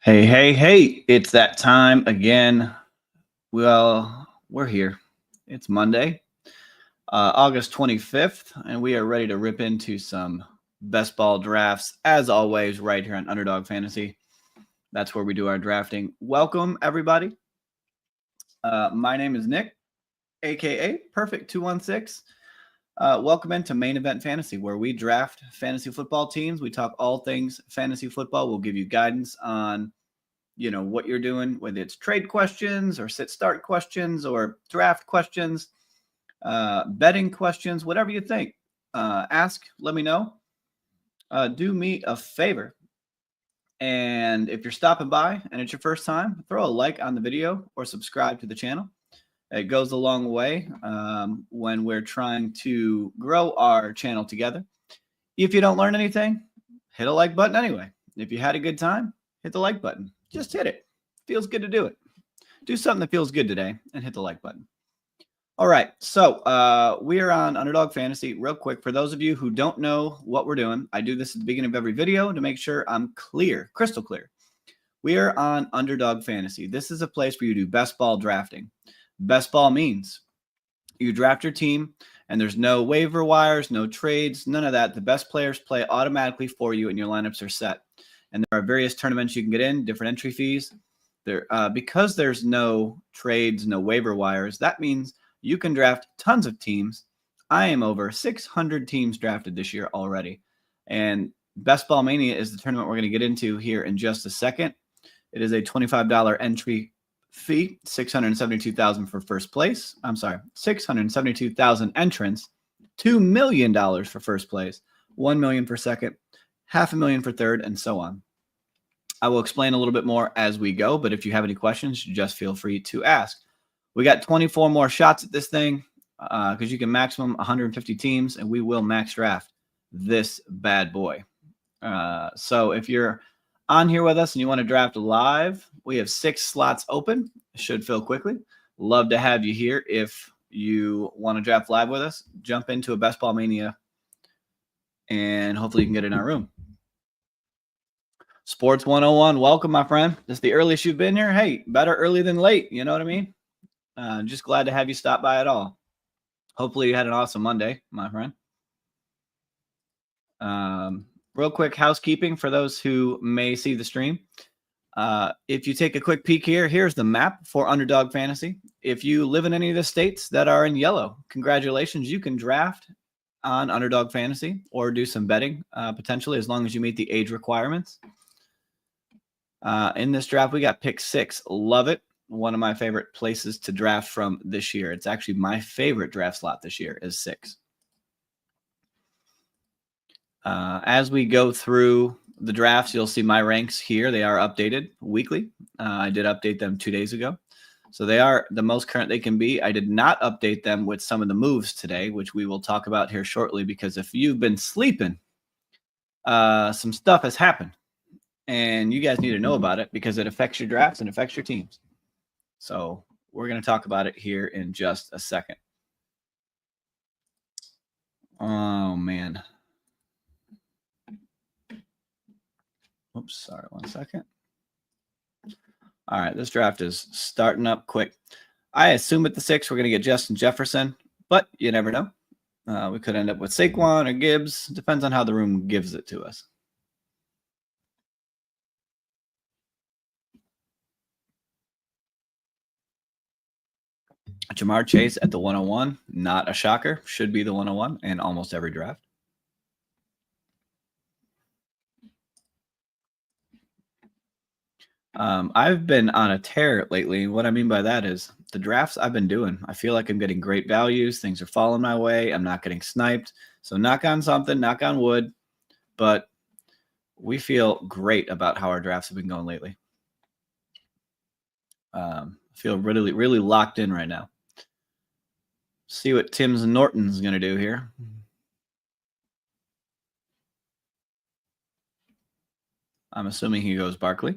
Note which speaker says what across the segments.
Speaker 1: Hey, hey, hey, it's that time again. Well, we're here. It's Monday, August 25th, and we are ready to rip into some best ball drafts, as always, right here on Underdog Fantasy. That's where we do our drafting. Welcome, everybody. My name is Nick, aka Perfect216. Welcome into Main Event Fantasy, where we draft fantasy football teams. We talk all things fantasy football. We'll give you guidance on what you're doing, whether it's trade questions or sit start questions or draft questions, betting questions, whatever you think. Ask, let me know. Do me a favor. And if you're stopping by and it's your first time, throw a like on the video or subscribe to the channel. It goes a long way when we're trying to grow our channel together. If you don't learn anything, hit a like button anyway. If you had a good time, hit the like button. Just hit it. Feels good to do it. Do something that feels good today and hit the like button. All right, so we are on Underdog Fantasy. Real quick, for those of you who don't know what we're doing, I do this at the beginning of every video to make sure I'm clear, crystal clear. We are on Underdog Fantasy. This is a place where you do best ball drafting. Best ball means you draft your team and there's no waiver wires, no trades, none of that. The best players play automatically for you and your lineups are set. And there are various tournaments you can get in, different entry fees. Because there's no trades, no waiver wires, that means you can draft tons of teams. I am over 600 teams drafted this year already. And Best Ball Mania is the tournament we're going to get into here in just a second. It is a $25 entry fee, $672,000 for first place. I'm sorry, $672,000 entrants, $2 million for first place, $1 million for second, $500,000 for third, and so on. I will explain a little bit more as we go, but if you have any questions, just feel free to ask. We got 24 more shots at this thing because you can maximum 150 teams, and we will max draft this bad boy. So if you're on here with us and you want to draft live, we have 6 slots open. It should fill quickly. Love to have you here. If you want to draft live with us, jump into a Best Ball Mania, and hopefully you can get in our room. Sports 101, welcome, my friend. This is the earliest you've been here. Hey, better early than late. You know what I mean? Just glad to have you stop by at all. Hopefully you had an awesome Monday, my friend. Real quick housekeeping for those who may see the stream. If you take a quick peek here, here's the map for Underdog Fantasy. If you live in any of the states that are in yellow, congratulations. You can draft on Underdog Fantasy or do some betting potentially as long as you meet the age requirements. In this draft, we got pick 6. Love it. One of my favorite places to draft from this year. It's actually my favorite draft slot this year is 6. As we go through the drafts, you'll see my ranks here. They are updated weekly. I did update them 2 days ago. So they are the most current they can be. I did not update them with some of the moves today, which we will talk about here shortly, because if you've been sleeping, some stuff has happened. And you guys need to know about it because it affects your drafts and affects your teams. So we're going to talk about it here in just a second. Oh, man. Oops, sorry, 1 second. All right, this draft is starting up quick. I assume at the 6 we're going to get Justin Jefferson, but you never know. We could end up with Saquon or Gibbs. Depends on how the room gives it to us. Jamar Chase at the 101, not a shocker. Should be the 101 in almost every draft. I've been on a tear lately. What I mean by that is the drafts I've been doing, I feel like I'm getting great values. Things are falling my way. I'm not getting sniped. So knock on something, knock on wood. But we feel great about how our drafts have been going lately. Feel really, really locked in right now. See what Tim's Norton's going to do here. I'm assuming he goes Barkley.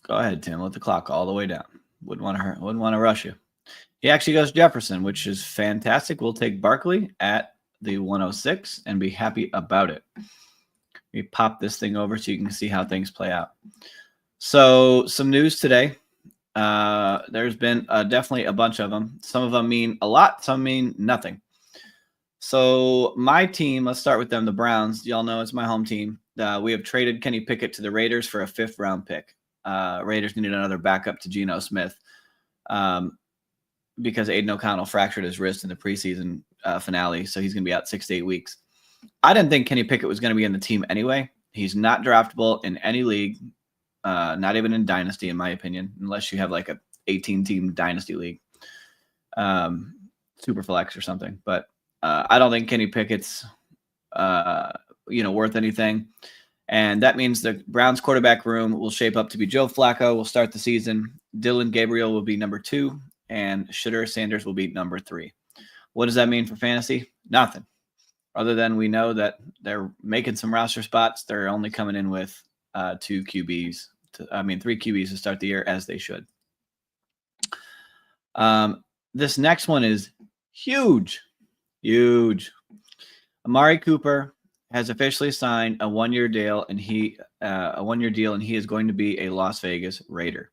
Speaker 1: Go ahead, Tim. Let the clock all the way down. Wouldn't want to rush you. He actually goes Jefferson, which is fantastic. We'll take Barkley at the 106 and be happy about it. We pop this thing over so you can see how things play out. So some news today. There's been definitely a bunch of them. Some of them mean a lot. Some mean nothing. So my team, let's start with them, the Browns. Y'all know it's my home team. We have traded Kenny Pickett to the Raiders for a 5th-round pick. Raiders needed another backup to Geno Smith because Aiden O'Connell fractured his wrist in the preseason finale, so he's going to be out 6 to 8 weeks. I didn't think Kenny Pickett was going to be in the team anyway. He's not draftable in any league, not even in Dynasty, in my opinion, unless you have like a 18-team Dynasty league, Superflex or something. But I don't think Kenny Pickett's worth anything. And that means the Browns quarterback room will shape up to be Joe Flacco will start the season. Dillon Gabriel will be number 2, and Shedeur Sanders will be number 3. What does that mean for fantasy? Nothing. Other than we know that they're making some roster spots. They're only coming in with 3 QBs to start the year, as they should. This next one is huge. Huge. Amari Cooper has officially signed a 1-year deal, and he is going to be a Las Vegas Raider.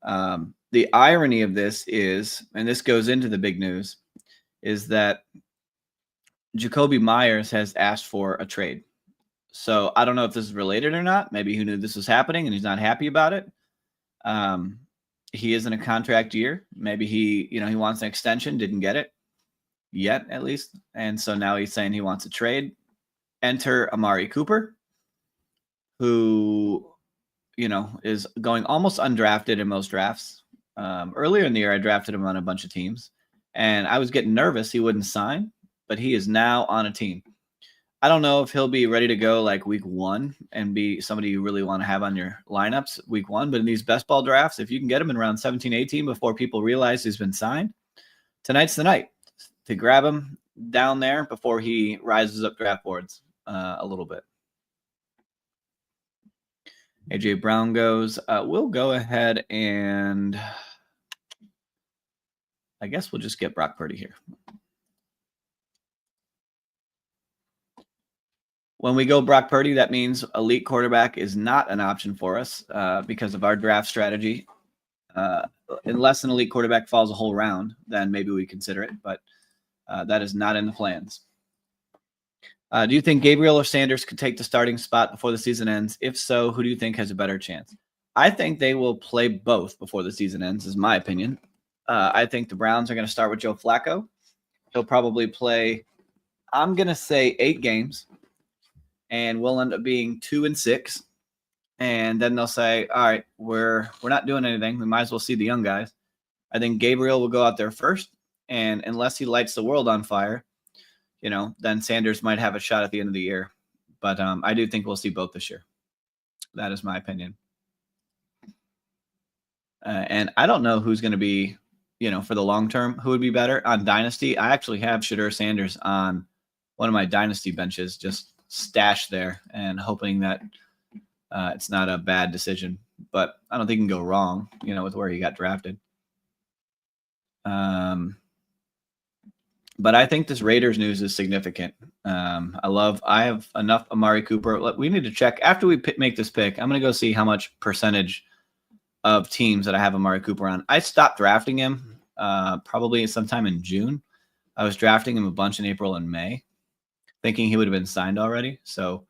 Speaker 1: The irony of this is, and this goes into the big news, is that Jakobi Meyers has asked for a trade. So I don't know if this is related or not. Maybe he knew this was happening and he's not happy about it. He is in a contract year. Maybe he wants an extension, didn't get it yet, at least. And so now he's saying he wants a trade. Enter Amari Cooper, who, is going almost undrafted in most drafts. Earlier in the year, I drafted him on a bunch of teams, and I was getting nervous he wouldn't sign, but he is now on a team. I don't know if he'll be ready to go like week 1 and be somebody you really want to have on your lineups week 1. But in these best ball drafts, if you can get him in around 17, 18 before people realize he's been signed, tonight's the night to grab him down there before he rises up draft boards a little bit. AJ Brown goes. We'll go ahead and I guess we'll just get Brock Purdy here. When we go Brock Purdy, that means elite quarterback is not an option for us because of our draft strategy. Unless an elite quarterback falls a whole round, then maybe we consider it, but that is not in the plans. Do you think Gabriel or Sanders could take the starting spot before the season ends? If so, who do you think has a better chance? I think they will play both before the season ends, is my opinion. I think the Browns are going to start with Joe Flacco. He'll probably play, I'm going to say 8 games. And we'll end up being 2-6. And then they'll say, all right, we're not doing anything. We might as well see the young guys. I think Gabriel will go out there first. And unless he lights the world on fire, then Sanders might have a shot at the end of the year. But I do think we'll see both this year. That is my opinion. And I don't know who's going to be, for the long term, who would be better on Dynasty. I actually have Shedeur Sanders on one of my Dynasty benches, just stashed there and hoping that it's not a bad decision, but I don't think you can go wrong, with where he got drafted. But I think this Raiders news is significant. I have enough Amari Cooper. We need to check after we make this pick. I'm going to go see how much percentage of teams that I have Amari Cooper on. I stopped drafting him probably sometime in June. I was drafting him a bunch in April and May, thinking he would have been signed already. So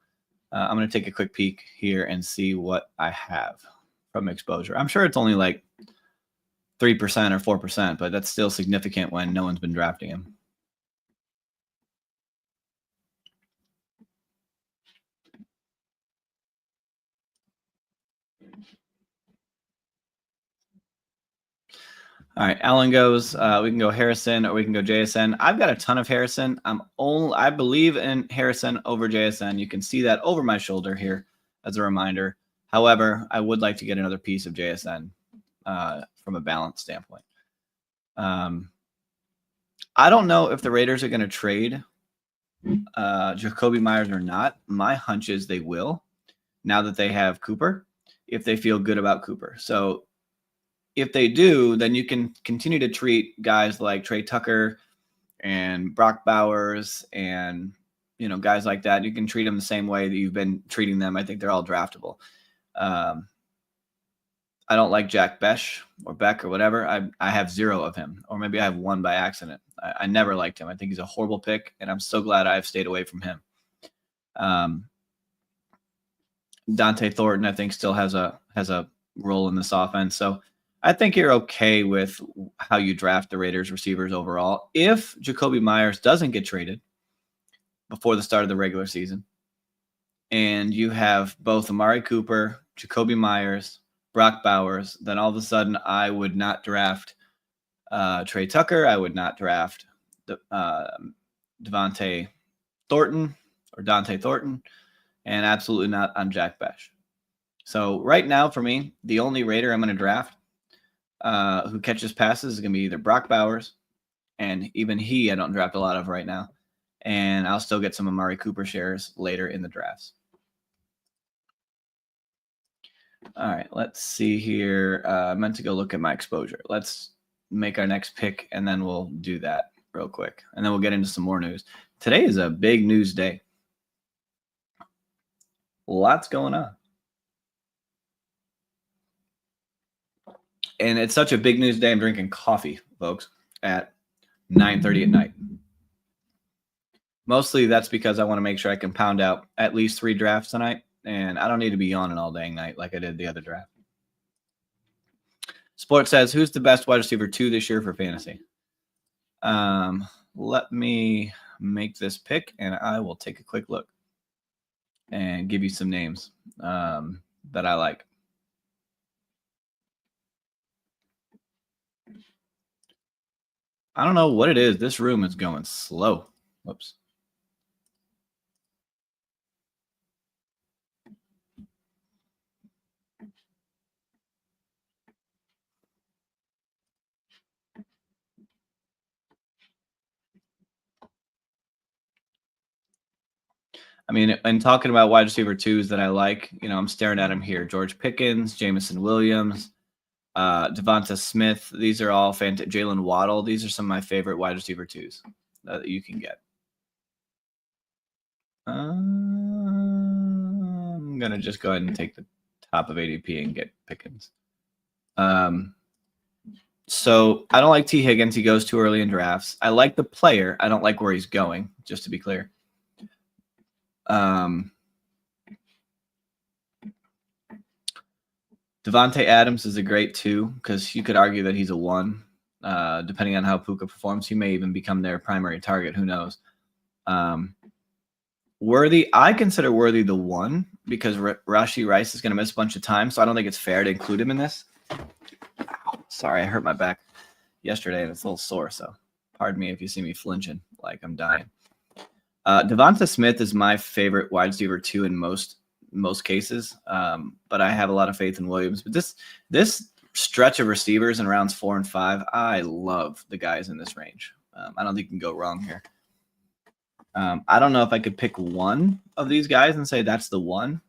Speaker 1: I'm going to take a quick peek here and see what I have from exposure. I'm sure it's only like 3% or 4%, but that's still significant when no one's been drafting him. All right, Alan goes, we can go Harrison or we can go JSN. I've got a ton of Harrison. I believe in Harrison over JSN. You can see that over my shoulder here as a reminder. However, I would like to get another piece of JSN from a balance standpoint. I don't know if the Raiders are going to trade Jakobi Meyers or not. My hunch is they will, now that they have Cooper, if they feel good about Cooper. So if they do, then you can continue to treat guys like Trey Tucker and Brock Bowers and, guys like that. You can treat them the same way that you've been treating them. I think they're all draftable. I don't like Jack Besh or Beck or whatever. I have 0 of him, or maybe I have 1 by accident. I never liked him. I think he's a horrible pick, and I'm so glad I've stayed away from him. Dante Thornton, I think, still has a role in this offense. So I think you're okay with how you draft the Raiders receivers overall. If Jakobi Meyers doesn't get traded before the start of the regular season, and you have both Amari Cooper, Jakobi Meyers, Brock Bowers, then all of a sudden I would not draft Trey Tucker. I would not draft Devontae Thornton or Dante Thornton, and absolutely not on Jack Besh. So right now for me, the only Raider I'm going to draft who catches passes is going to be either Brock Bowers, and even he I don't draft a lot of right now, and I'll still get some Amari Cooper shares later in the drafts. All right, let's see here. I meant to go look at my exposure. Let's make our next pick, and then we'll do that real quick. And then we'll get into some more news. Today is a big news day. Lots going on. And it's such a big news day, I'm drinking coffee, folks, at 9:30 at night. Mostly that's because I want to make sure I can pound out at least 3 drafts tonight. And I don't need to be yawning all dang night like I did the other draft. Sports says, who's the best wide receiver 2 this year for fantasy? Let me make this pick, and I will take a quick look and give you some names that I like. I don't know what it is. This room is going slow. Whoops. I mean, and talking about wide receiver 2s that I like, I'm staring at them here. George Pickens, Jameson Williams, Devonta Smith. These are all fantastic. Jalen Waddle. These are some of my favorite wide receiver 2s that you can get. I'm going to just go ahead and take the top of ADP and get Pickens. So I don't like T. Higgins. He goes too early in drafts. I like the player. I don't like where he's going, just to be clear. Devontae Adams is a great 2 because you could argue that he's a 1. Depending on how Puka performs, he may even become their primary target. Who knows? Worthy, I consider Worthy the 1 because Rashee Rice is going to miss a bunch of time, so I don't think it's fair to include him in this. Sorry, I hurt my back yesterday and it's a little sore, so pardon me if you see me flinching like I'm dying. Devonta Smith is my favorite wide receiver 2 in most cases, but I have a lot of faith in Williams. But this stretch of receivers in rounds 4 and 5, I love the guys in this range. I don't think you can go wrong here. I don't know if I could pick one of these guys and say that's the one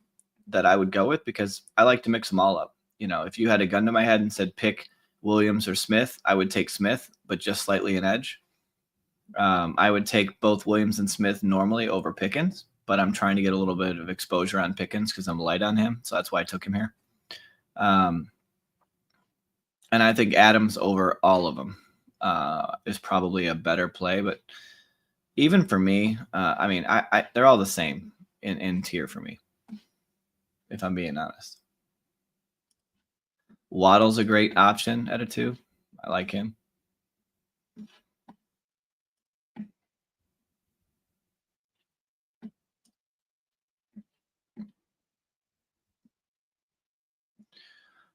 Speaker 1: that I would go with because I like to mix them all up. If you had a gun to my head and said pick Williams or Smith, I would take Smith, but just slightly an edge. I would take both Williams and Smith normally over Pickens, but I'm trying to get a little bit of exposure on Pickens because I'm light on him. So that's why I took him here. And I think Adams over all of them is probably a better play. But even for me, I they're all the same in tier for me, if I'm being honest. Waddle's a great option at a 2. I like him.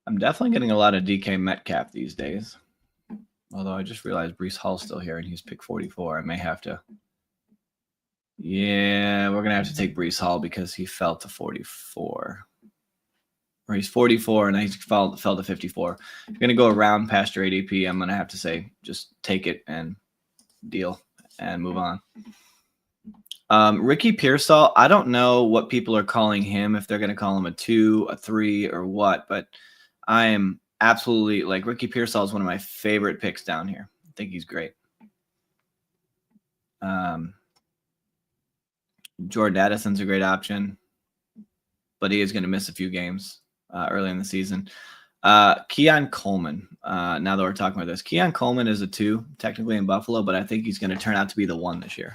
Speaker 1: I'm definitely getting a lot of DK Metcalf these days. Although I just realized Breece Hall's still here and he's pick 44. I may have to. Yeah, we're going to have to take Breece Hall because he fell to 44. Or he's 44 and he fell to 54. If you're going to go around past your ADP, I'm going to have to say just take it and deal and move on. Ricky Pearsall, I don't know what people are calling him, if they're going to call him a 2, a 3, or what, but I am absolutely Ricky Pearsall is one of my favorite picks down here. I think he's great. Jordan Addison's a great option, but he is going to miss a few games early in the season. Keon Coleman. Now that we're talking about this, Keon Coleman is a 2 technically in Buffalo, but I think he's going to turn out to be the 1 this year.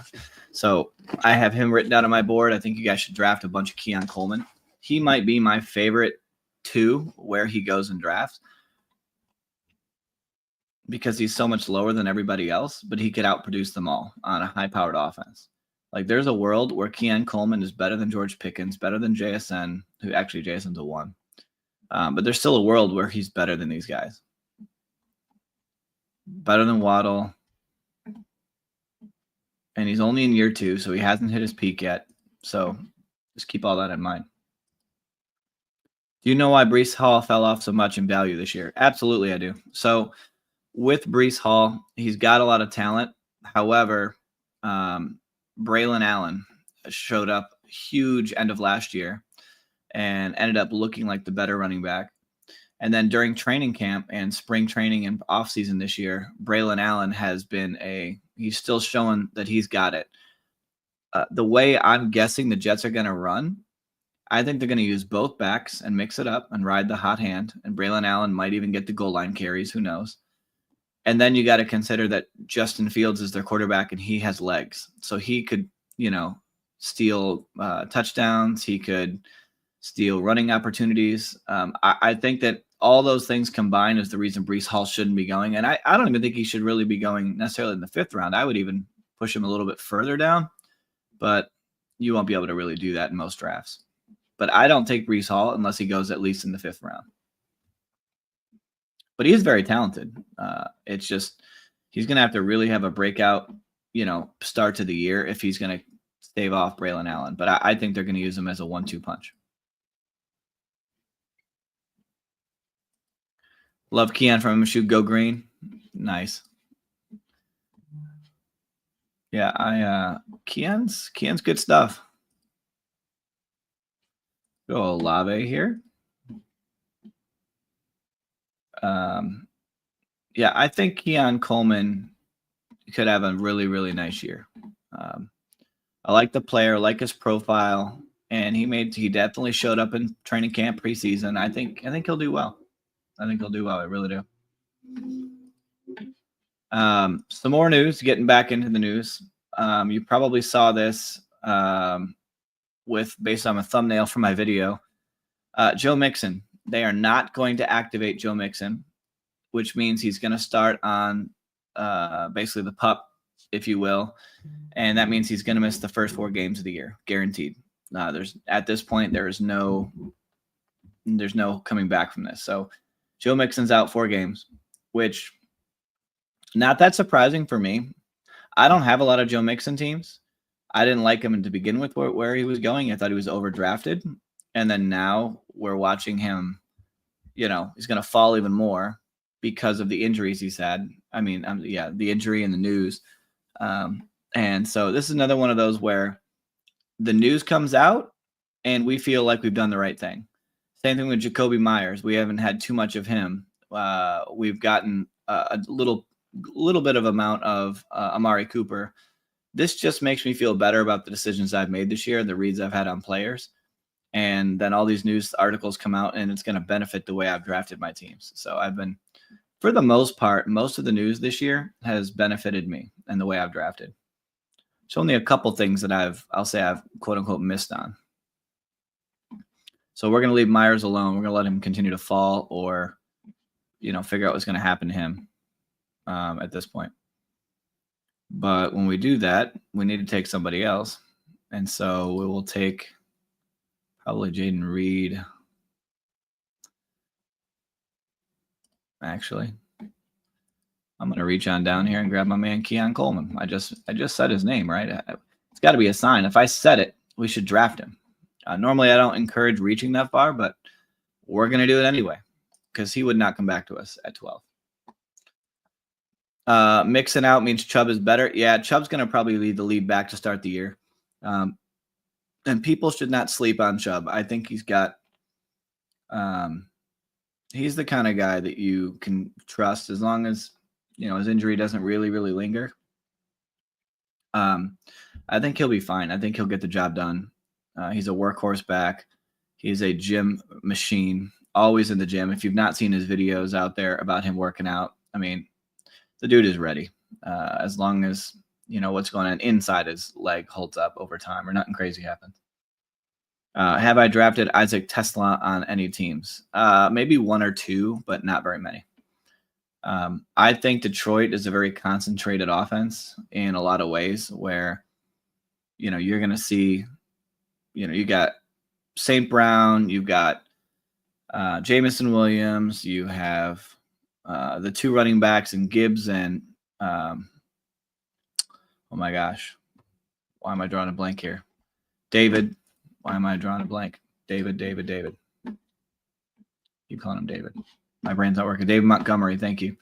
Speaker 1: So I have him written down on my board. I think you guys should draft a bunch of Keon Coleman. He might be my favorite 2 where he goes in drafts because he's so much lower than everybody else, but he could outproduce them all on a high-powered offense. Like there's a world where Keon Coleman is better than George Pickens, better than JSN, who actually JSN's a 1. But there's still a world where he's better than these guys. Better than Waddle. And he's only in year 2, so he hasn't hit his peak yet. So just keep all that in mind. Do you know why Breece Hall fell off so much in value this year? Absolutely, I do. So with Breece Hall, he's got a lot of talent. However, Braylon Allen showed up huge end of last year and ended up looking like the better running back. And then during training camp and spring training and offseason this year, Braylon Allen has been he's still showing that he's got it. The way I'm guessing the Jets are going to run, I think they're going to use both backs and mix it up and ride the hot hand. And Braylon Allen might even get the goal line carries. Who knows? And then you got to consider that Justin Fields is their quarterback and he has legs. So he could, steal touchdowns. He could steal running opportunities. I think that all those things combined is the reason Breece Hall shouldn't be going. And I don't even think he should really be going necessarily in the 5th round. I would even push him a little bit further down, but you won't be able to really do that in most drafts. But I don't take Breece Hall unless he goes at least in the 5th round. But he is very talented. It's just he's going to have to really have a breakout, start to the year if he's going to stave off Braylon Allen. But I think they're going to use him as a 1-2 punch. Love Keon from Shoot Go Green. Nice. Yeah, Keon's good stuff. Go Olave here. I think Keon Coleman could have a really, really nice year. I like the player, like his profile, and he definitely showed up in training camp preseason. I think he'll do well. I really do. Some more news, getting back into the news. You probably saw this based on a thumbnail from my video. Joe Mixon. They are not going to activate Joe Mixon, which means he's going to start on basically the PUP, if you will. And that means he's going to miss the first 4 games of the year, guaranteed. At this point, there's no coming back from this. So Joe Mixon's out 4 games, which not that surprising for me. I don't have a lot of Joe Mixon teams. I didn't like him to begin with where he was going. I thought he was overdrafted. And then now we're watching him, he's going to fall even more because of the injuries he's had. I mean, the injury and the news. And so this is another one of those where the news comes out and we feel like we've done the right thing. Same thing with Jacoby Myers. We haven't had too much of him. We've gotten a little bit of amount of Amari Cooper. This just makes me feel better about the decisions I've made this year, the reads I've had on players. And then all these news articles come out and it's going to benefit the way I've drafted my teams. So I've been, for the most part, most of the news this year has benefited me and the way I've drafted. There's only a couple things that I'll say I've quote unquote missed on. So we're going to leave Myers alone. We're going to let him continue to fall or, figure out what's going to happen to him at this point. But when we do that, we need to take somebody else. And so we will take probably Jaden Reed. Actually, I'm going to reach on down here and grab my man Keon Coleman. I just said his name, right? It's got to be a sign. If I said it, we should draft him. Normally, I don't encourage reaching that far, but we're going to do it anyway because he would not come back to us at 12. Mixing out means Chubb is better. Yeah, Chubb's going to probably lead the lead back to start the year. And people should not sleep on Chubb. I think he's got he's the kind of guy that you can trust as long as, his injury doesn't really, really linger. I think he'll be fine. I think he'll get the job done. He's a workhorse back. He's a gym machine, always in the gym. If you've not seen his videos out there about him working out, I mean, the dude is ready. As long as what's going on inside his leg holds up over time, or nothing crazy happens. Have I drafted Isaac Tesla on any teams? Maybe one or two, but not very many. I think Detroit is a very concentrated offense in a lot of ways where, you're going to see, you got St. Brown, you've got Jameson Williams, you have the two running backs and Gibbs and, oh my gosh, why am I drawing a blank here? David. Why am I drawing a blank? David. Keep calling him David. My brain's not working. David Montgomery, thank you.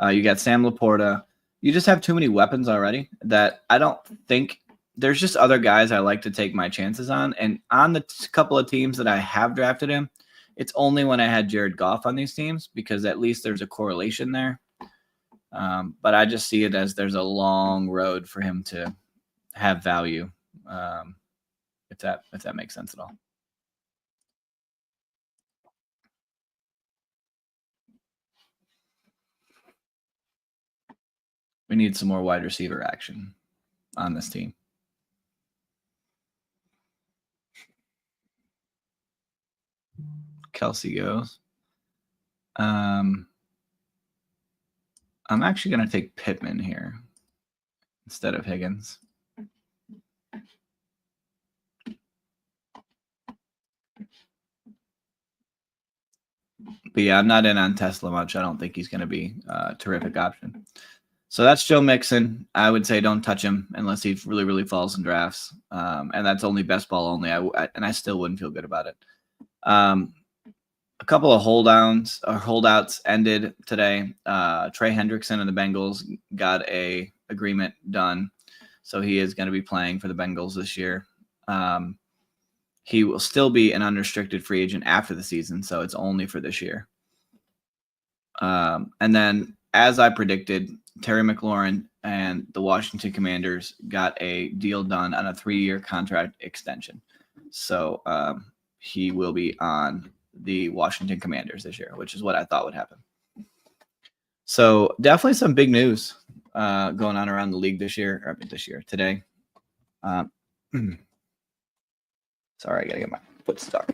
Speaker 1: You got Sam Laporta. You just have too many weapons already that I don't think there's just other guys I like to take my chances on. And on the couple of teams that I have drafted him, it's only when I had Jared Goff on these teams because at least there's a correlation there. But I just see it as there's a long road for him to have value, if that makes sense at all. We need some more wide receiver action on this team. Kelsey goes. I'm actually going to take Pittman here instead of Higgins. But yeah, I'm not in on Tesla much. I don't think he's going to be a terrific option. So that's Joe Mixon. I would say don't touch him unless he really, really falls in drafts. And that's only best ball only. I still wouldn't feel good about it. A couple of holdouts ended today. Trey Hendrickson and the Bengals got a agreement done. So he is going to be playing for the Bengals this year. He will still be an unrestricted free agent after the season, so it's only for this year. And then, as I predicted, Terry McLaurin and the Washington Commanders got a deal done on a 3-year contract extension. So he will be on the Washington Commanders this year, which is what I thought would happen. So definitely some big news going on around the league today. Sorry, I got to get my foot stuck.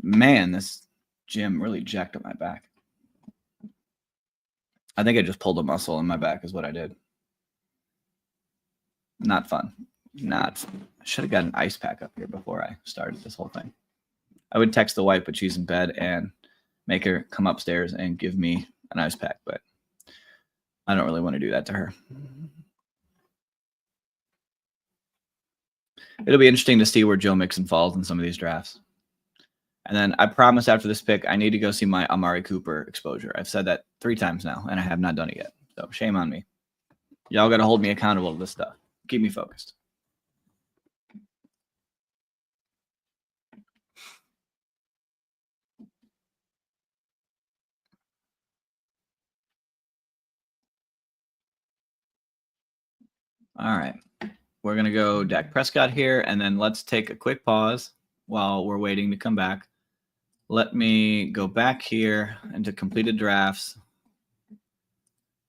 Speaker 1: Man, this gym really jacked up my back. I think I just pulled a muscle in my back is what I did. Not fun. I should have got an ice pack up here before I started this whole thing. I would text the wife, but she's in bed, and make her come upstairs and give me an ice pack, but I don't really want to do that to her. It'll be interesting to see where Joe Mixon falls in some of these drafts. And then I promise after this pick, I need to go see my Amari Cooper exposure. I've said that 3 times now, and I have not done it yet. So shame on me. Y'all got to hold me accountable to this stuff. Keep me focused. All right. We're going to go Dak Prescott here, and then let's take a quick pause while we're waiting to come back. Let me go back here into completed drafts.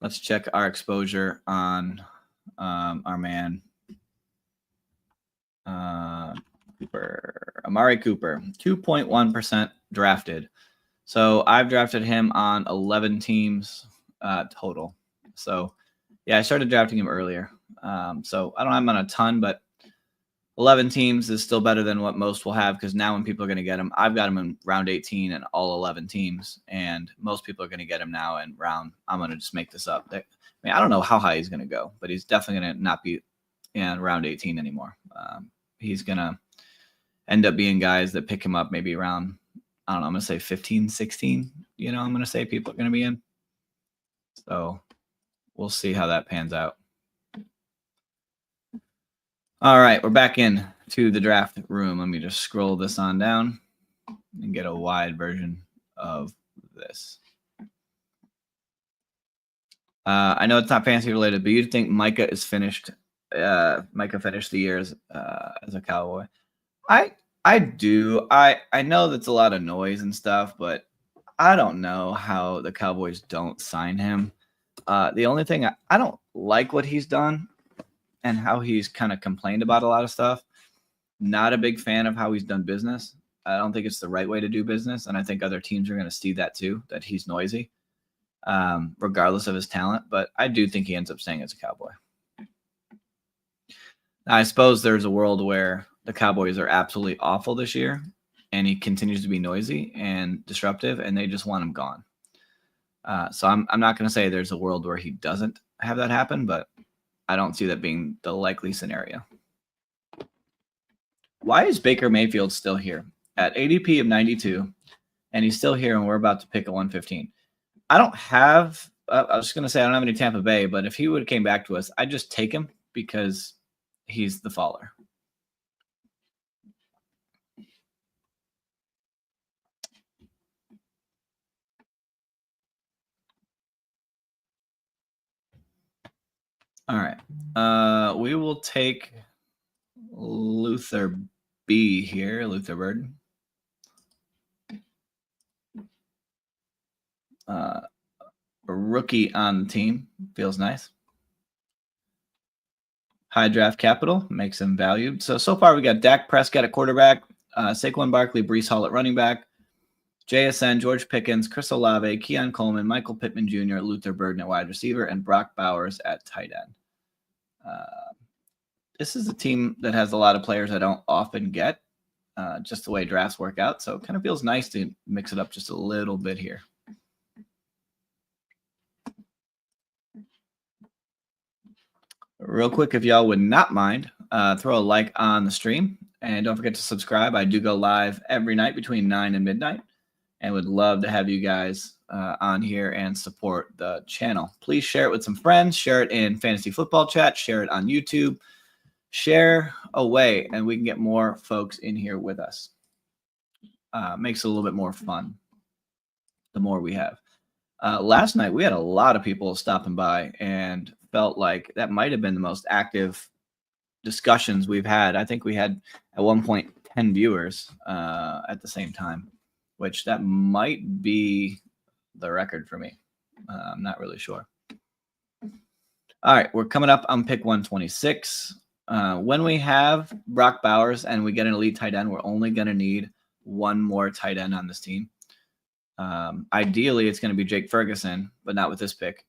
Speaker 1: Let's check our exposure on our man, Cooper. Amari Cooper, 2.1% drafted. So I've drafted him on 11 teams total. So, yeah, I started drafting him earlier. So I don't have him on a ton, but 11 teams is still better than what most will have because now when people are going to get him, I've got him in round 18 and all 11 teams, and most people are going to get him now in round. I'm going to just make this up. I don't know how high he's going to go, but he's definitely going to not be in round 18 anymore. He's going to end up being guys that pick him up maybe around, I don't know, I'm going to say 15, 16. I'm going to say people are going to be in. So we'll see how that pans out. All right, we're back in to the draft room. Let me just scroll this on down and get a wide version of this. I know it's not fantasy related, but you'd think Micah is finished. Micah finished the year as a Cowboy. I I do. I know that's a lot of noise and stuff, but I don't know how the Cowboys don't sign him. The only thing I don't like what he's done and how he's kind of complained about a lot of stuff. Not a big fan of how he's done business. I don't think it's the right way to do business, and I think other teams are going to see that too. That he's noisy, regardless of his talent. But I do think he ends up staying as a Cowboy. Now, I suppose there's a world where the Cowboys are absolutely awful this year, and he continues to be noisy and disruptive, and they just want him gone. So I'm not going to say there's a world where he doesn't have that happen, but I don't see that being the likely scenario. Why is Baker Mayfield still here at ADP of 92, and he's still here, and we're about to pick a 115? I don't have. I was just going to say I don't have any Tampa Bay, but if he would have came back to us, I'd just take him because he's the faller. All right. We will take Luther B here, Luther Bird. A rookie on the team feels nice. High draft capital makes him valued. So far we got Dak Prescott at quarterback, Saquon Barkley, Breece Hall at running back, JSN, George Pickens, Chris Olave, Keon Coleman, Michael Pittman Jr., Luther Burden at wide receiver, and Brock Bowers at tight end. This is a team that has a lot of players I don't often get, just the way drafts work out. So it kind of feels nice to mix it up just a little bit here. Real quick, if y'all would not mind, throw a like on the stream. And don't forget to subscribe. I do go live every night between 9 and midnight, and would love to have you guys on here and support the channel. Please share it with some friends. Share it in fantasy football chat. Share it on YouTube. Share away, and we can get more folks in here with us. Makes it a little bit more fun the more we have. Last night, we had a lot of people stopping by and felt like that might have been the most active discussions we've had. I think we had at one point 10 viewers at the same time, which that might be the record for me. I'm not really sure. All right, we're coming up on pick 126. When we have Brock Bowers and we get an elite tight end, we're only going to need one more tight end on this team. Ideally, it's going to be Jake Ferguson, but not with this pick,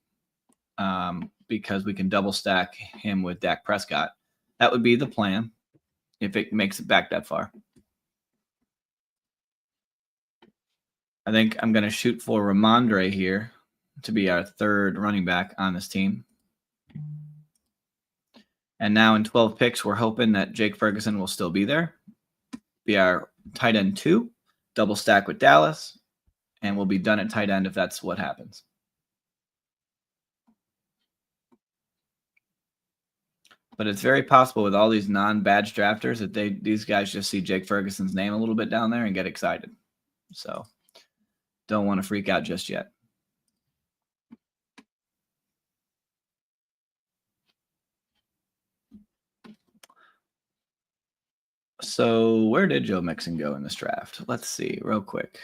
Speaker 1: because we can double stack him with Dak Prescott. That would be the plan if it makes it back that far. I think I'm going to shoot for Ramondre here to be our third running back on this team. And now in 12 picks, we're hoping that Jake Ferguson will still be there. Be our tight end 2, double stack with Dallas, and we'll be done at tight end if that's what happens. But it's very possible with all these non-badge drafters that these guys just see Jake Ferguson's name a little bit down there and get excited. So don't want to freak out just yet. So where did Joe Mixon go in this draft? Let's see real quick.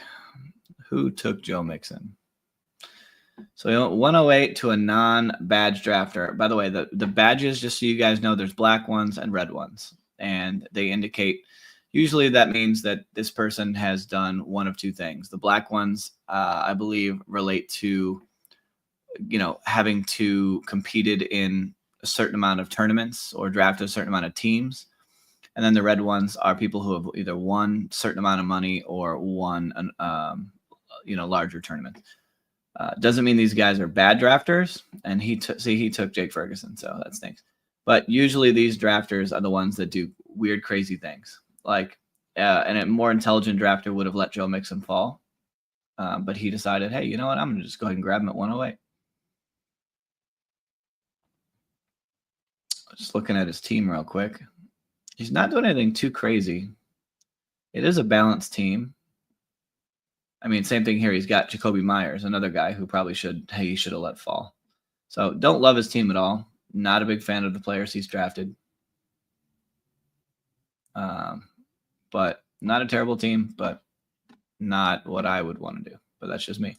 Speaker 1: Who took Joe Mixon? So we went 108 to a non-badge drafter. By the way, the badges, just so you guys know, there's black ones and red ones. And they indicate, usually that means that this person has done one of two things. The black ones, I believe, relate to, having to competed in a certain amount of tournaments or drafted a certain amount of teams. And then the red ones are people who have either won a certain amount of money or won larger tournaments. Doesn't mean these guys are bad drafters. And he took Jake Ferguson, so that stinks. But usually these drafters are the ones that do weird, crazy things. Like, and a more intelligent drafter would have let Joe Mixon fall. But he decided, hey, you know what? I'm going to just go ahead and grab him at 108. Just looking at his team real quick. He's not doing anything too crazy. It is a balanced team. I mean, same thing here. He's got Jacoby Myers, another guy who probably should have let fall. So don't love his team at all. Not a big fan of the players he's drafted. But not a terrible team, but not what I would want to do. But that's just me.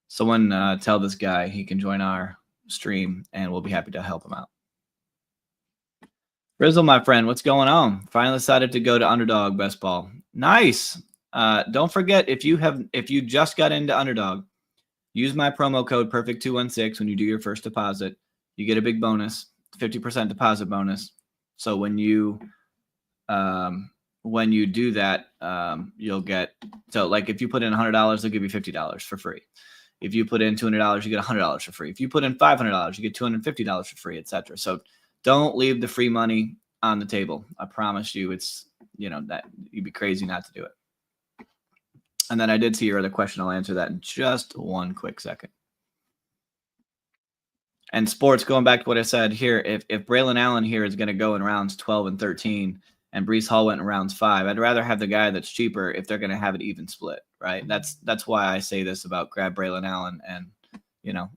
Speaker 1: Someone tell this guy he can join our stream, and we'll be happy to help him out. Rizzle, my friend, what's going on? Finally decided to go to Underdog Best Ball. Nice. Don't forget, if you just got into Underdog, use my promo code Perfect216 when you do your first deposit. You get a big bonus, 50% deposit bonus. So when you do that, you'll get, so like if you put in $100, they'll give you $50 for free. If you put in $200, you get $100 for free. If you put in $500, you get $250 for free, etc. So don't leave the free money on the table. I promise you, it's, that you'd be crazy not to do it. And then I did see your other question. I'll answer that in just one quick second. And sports, going back to what I said here, if Braylon Allen here is going to go in rounds 12 and 13, and Breece Hall went in rounds 5, I'd rather have the guy that's cheaper if they're going to have it even split, right? That's why I say this about grab Braylon Allen and,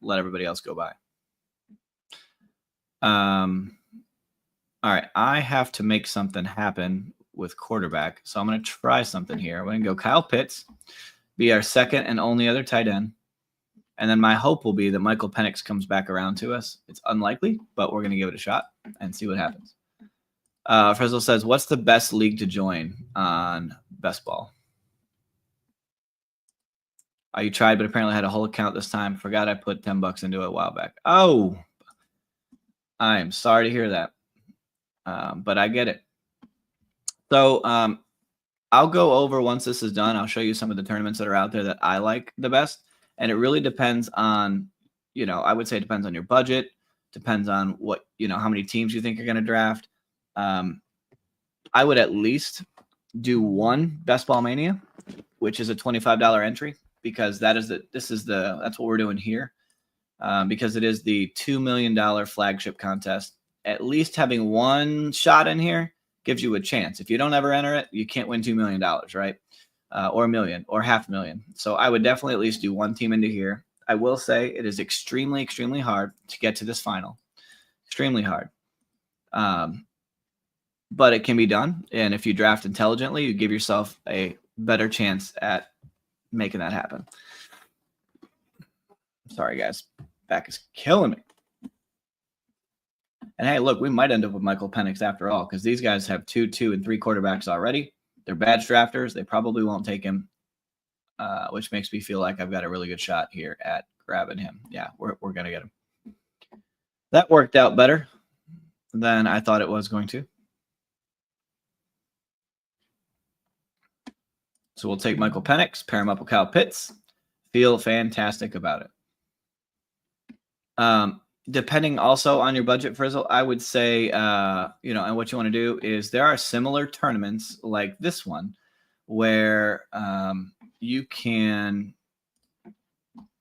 Speaker 1: let everybody else go by. All right, I have to make something happen with quarterback, so I'm going to try something here. I'm going to go Kyle Pitts, be our second and only other tight end. And then my hope will be that Michael Penix comes back around to us. It's unlikely, but we're going to give it a shot and see what happens. Frizzle says, what's the best league to join on Best Ball? You tried, but apparently had a whole account this time. Forgot I put $10 into it a while back. Oh, I am sorry to hear that. But I get it. So I'll go over once this is done. I'll show you some of the tournaments that are out there that I like the best. And it really depends on, I would say it depends on your budget, depends on what, how many teams you think you're going to draft. I would at least do one Best Ball Mania, which is a $25 entry, because that's what we're doing here. Because it is the $2 million flagship contest. At least having one shot in here gives you a chance. If you don't ever enter it, you can't win $2 million, right? Or $1 million or $500,000. So I would definitely at least do one team into here. I will say it is extremely, extremely hard to get to this final. Extremely hard. But it can be done. And if you draft intelligently, you give yourself a better chance at making that happen. Sorry, guys. Back is killing me. And hey, look, we might end up with Michael Penix after all, because these guys have 2, 2, and 3 quarterbacks already. They're badge drafters. They probably won't take him, which makes me feel like I've got a really good shot here at grabbing him. Yeah, we're going to get him. That worked out better than I thought it was going to. So we'll take Michael Penix, pair him up with Kyle Pitts. Feel fantastic about it. Depending also on your budget, Frizzle, I would say, and what you want to do is there are similar tournaments like this one where you can,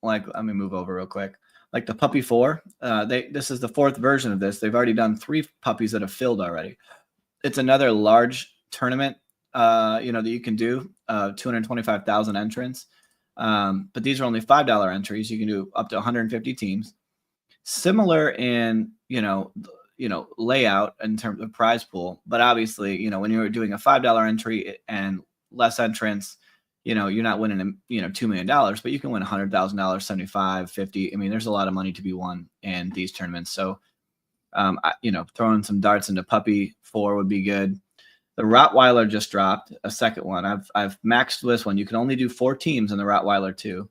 Speaker 1: let me move over real quick. Like the Puppy 4, this is the 4th version of this. They've already done 3 puppies that have filled already. It's another large tournament, that you can do, 225,000 entrants. But these are only $5 entries. You can do up to 150 teams. Similar in, layout in terms of prize pool, but obviously, when you're doing a $5 entry and less entrants, you're not winning, $2 million, but you can win $100,000, 75, 50. I mean, there's a lot of money to be won in these tournaments. So, throwing some darts into Puppy 4 would be good. The Rottweiler just dropped a second one. I've maxed this one. You can only do 4 teams in the Rottweiler 2.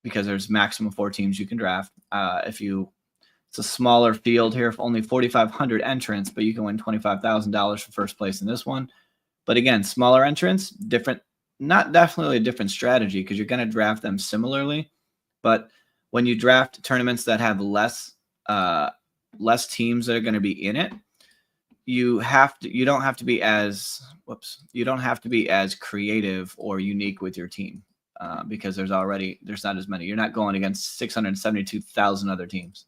Speaker 1: Because there's maximum 4 teams you can draft. It's a smaller field here, only 4,500 entrants, but you can win $25,000 for first place in this one. But again, smaller entrants, definitely a different strategy, because you're going to draft them similarly. But when you draft tournaments that have less teams that are going to be in it, you don't have to be as creative or unique with your team. Because there's not as many. You're not going against 672,000 other teams,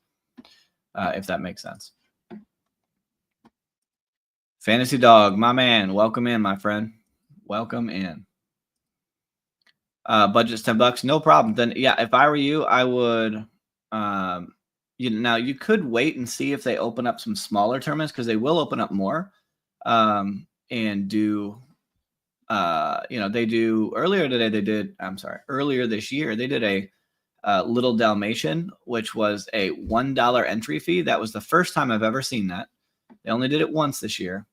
Speaker 1: if that makes sense. Fantasy Dog, my man, welcome in, my friend. Welcome in. Budget's $10, no problem. Then yeah, if I were you, I would Now you could wait and see if they open up some smaller tournaments, because they will open up more, and do. They do earlier today. Earlier this year they did a Little Dalmatian, which was a $1 entry fee. That was the first time I've ever seen that. They only did it once this year,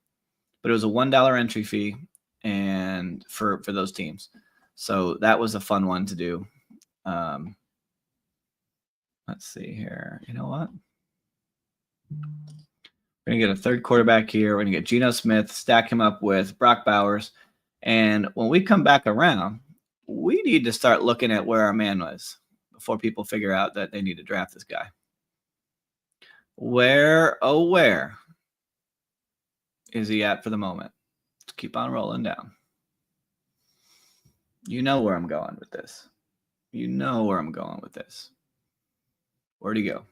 Speaker 1: but it was a $1 entry fee, and for those teams. So that was a fun one to do. Let's see here. You know what? We're going to get a third quarterback here. We're going to get Geno Smith, stack him up with Brock Bowers. And when we come back around, we need to start looking at where our man was before people figure out that they need to draft this guy. Where is he at for the moment? Let's keep on rolling down. You know where I'm going with this. Where'd he go?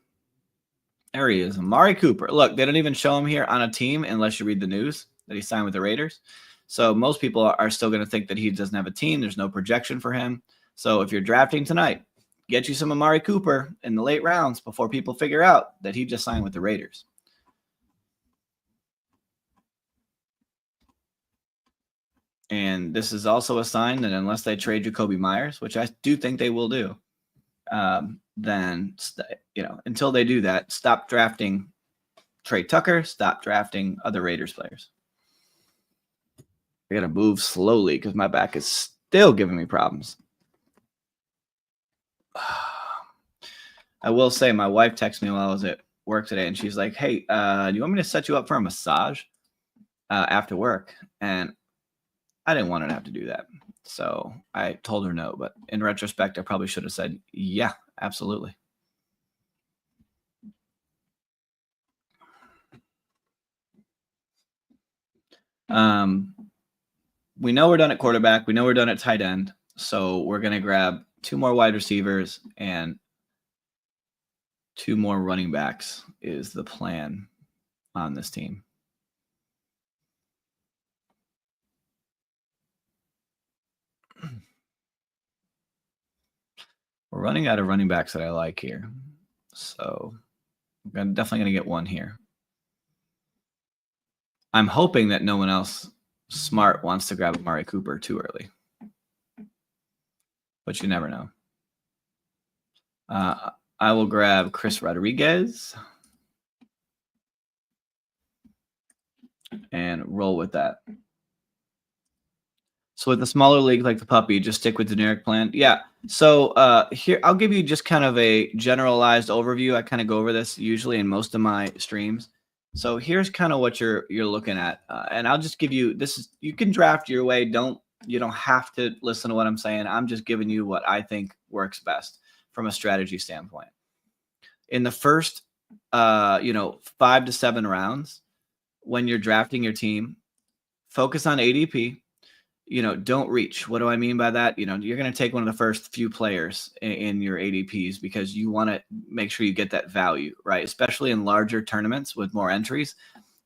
Speaker 1: There he is, Amari Cooper. Look, they don't even show him here on a team unless you read the news that he signed with the Raiders. So most people are still going to think that he doesn't have a team. There's no projection for him. So if you're drafting tonight, get you some Amari Cooper in the late rounds before people figure out that he just signed with the Raiders. And this is also a sign that unless they trade Jakobi Meyers, which I do think they will do, then, until they do that, stop drafting Trey Tucker, stop drafting other Raiders players. I got to move slowly because my back is still giving me problems. I will say my wife texted me while I was at work today, and she's like, hey, do you want me to set you up for a massage after work? And I didn't want to have to do that. So I told her no, but in retrospect, I probably should have said, yeah, absolutely. We know we're done at quarterback. We know we're done at tight end. So we're going to grab 2 more wide receivers and 2 more running backs is the plan on this team. We're running out of running backs that I like here. So I'm definitely going to get one here. I'm hoping that no one else smart wants to grab Amari Cooper too early. But you never know. I will grab Chris Rodriguez and roll with that. So with the smaller league like the puppy, just stick with the generic plan. Yeah. So here, I'll give you just kind of a generalized overview. I kind of go over this usually in most of my streams. So here's kind of what you're looking at. And I'll just give you, you can draft your way. You don't have to listen to what I'm saying. I'm just giving you what I think works best from a strategy standpoint. In the first, 5 to 7 rounds, when you're drafting your team, focus on ADP. Don't reach. What do I mean by that? You're going to take one of the first few players in your ADPs because you want to make sure you get that value, right? Especially in larger tournaments with more entries.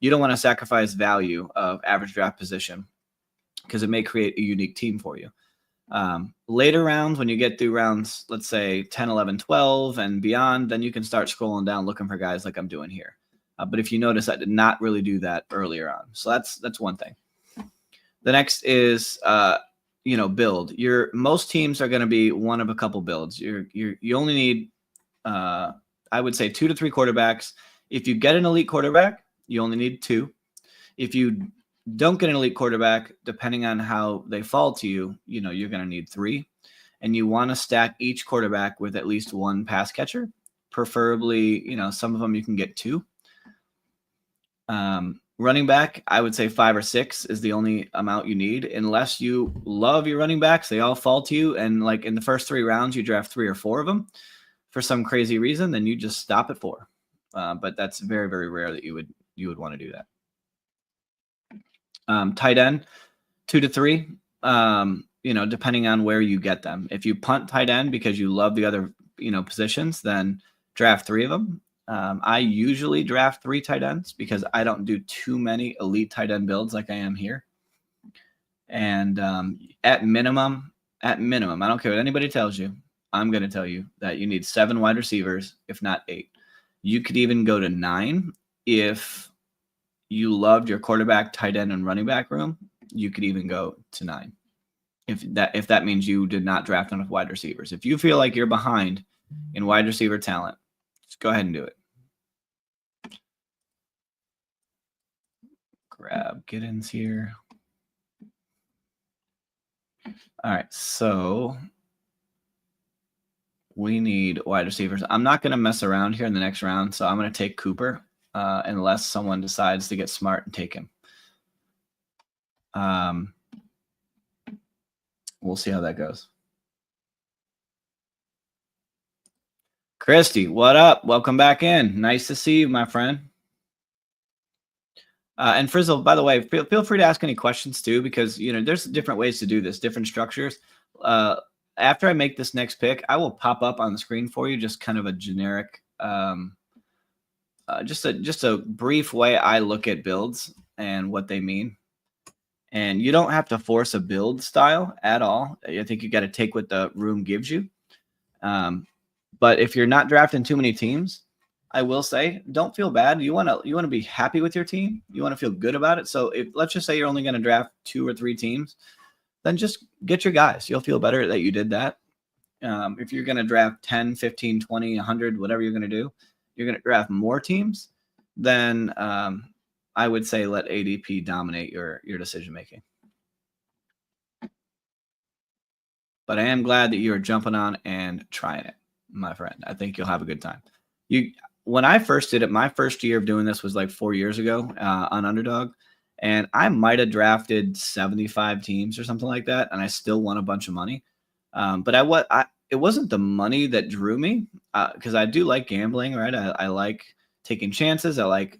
Speaker 1: You don't want to sacrifice value of average draft position because it may create a unique team for you. Later rounds, when you get through rounds, let's say 10, 11, 12 and beyond, then you can start scrolling down looking for guys like I'm doing here. But if you notice, I did not really do that earlier on. So that's one thing. The next is, build. Most teams are going to be one of a couple builds. You only need, I would say 2 to 3 quarterbacks. If you get an elite quarterback, you only need 2. If you don't get an elite quarterback, depending on how they fall to you, you're going to need 3. And you want to stack each quarterback with at least 1 pass catcher. Preferably, some of them you can get 2. Running back, I would say 5 or 6 is the only amount you need, unless you love your running backs. They all fall to you. And like in the first 3 rounds, you draft 3 or 4 of them for some crazy reason, then you just stop at 4. But that's very, very rare that you would want to do that. Tight end, 2 to 3, depending on where you get them. If you punt tight end because you love the other, positions, then draft 3 of them. I usually draft 3 tight ends because I don't do too many elite tight end builds like I am here. And at minimum, I don't care what anybody tells you, I'm going to tell you that you need 7 wide receivers, if not 8. You could even go to 9 if you loved your quarterback, tight end, and running back room. You could even go to 9 if that means you did not draft enough wide receivers. If you feel like you're behind in wide receiver talent, just go ahead and do it. Grab get-ins here. All right, so we need wide receivers. I'm not going to mess around here in the next round, so I'm going to take Cooper unless someone decides to get smart and take him. We'll see how that goes. Christy, what up? Welcome back in. Nice to see you, my friend. And Frizzle, by the way, feel free to ask any questions too, because there's different ways to do this, different structures. After I make this next pick, I will pop up on the screen for you just kind of a generic, just a brief way I look at builds and what they mean. And you don't have to force a build style at all. I think you got to take what the room gives you. But if you're not drafting too many teams, I will say, don't feel bad. You want to be happy with your team. You want to feel good about it. So if let's just say you're only going to draft 2 or 3 teams, then just get your guys. You'll feel better that you did that. If you're going to draft 10, 15, 20, 100, whatever you're going to do, you're going to draft more teams, then I would say let ADP dominate your decision making. But I am glad that you are jumping on and trying it, my friend. I think you'll have a good time. When I first did it, my first year of doing this was like 4 years ago on Underdog, and I might have drafted 75 teams or something like that, and I still won a bunch of money. But it wasn't the money that drew me, because I do like gambling, right? I like taking chances. I like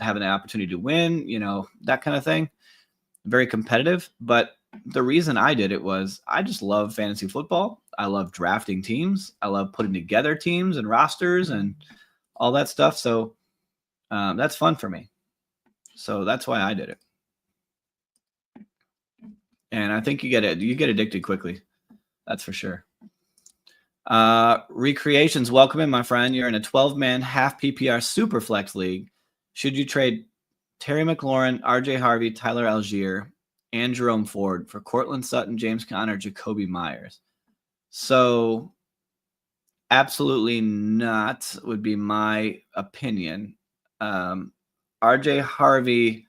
Speaker 1: having the opportunity to win, that kind of thing. Very competitive. But the reason I did it was I just love fantasy football. I love drafting teams. I love putting together teams and rosters and all that stuff. So that's fun for me. So that's why I did it. And I think you get addicted quickly. That's for sure. Recreations, welcome in, my friend. You're in a 12-man half PPR Superflex league. Should you trade Terry McLaurin, RJ Harvey, Tyler Algier, and Jerome Ford for Cortland Sutton, James Conner, Jakobi Meyers? So absolutely not would be my opinion. RJ Harvey,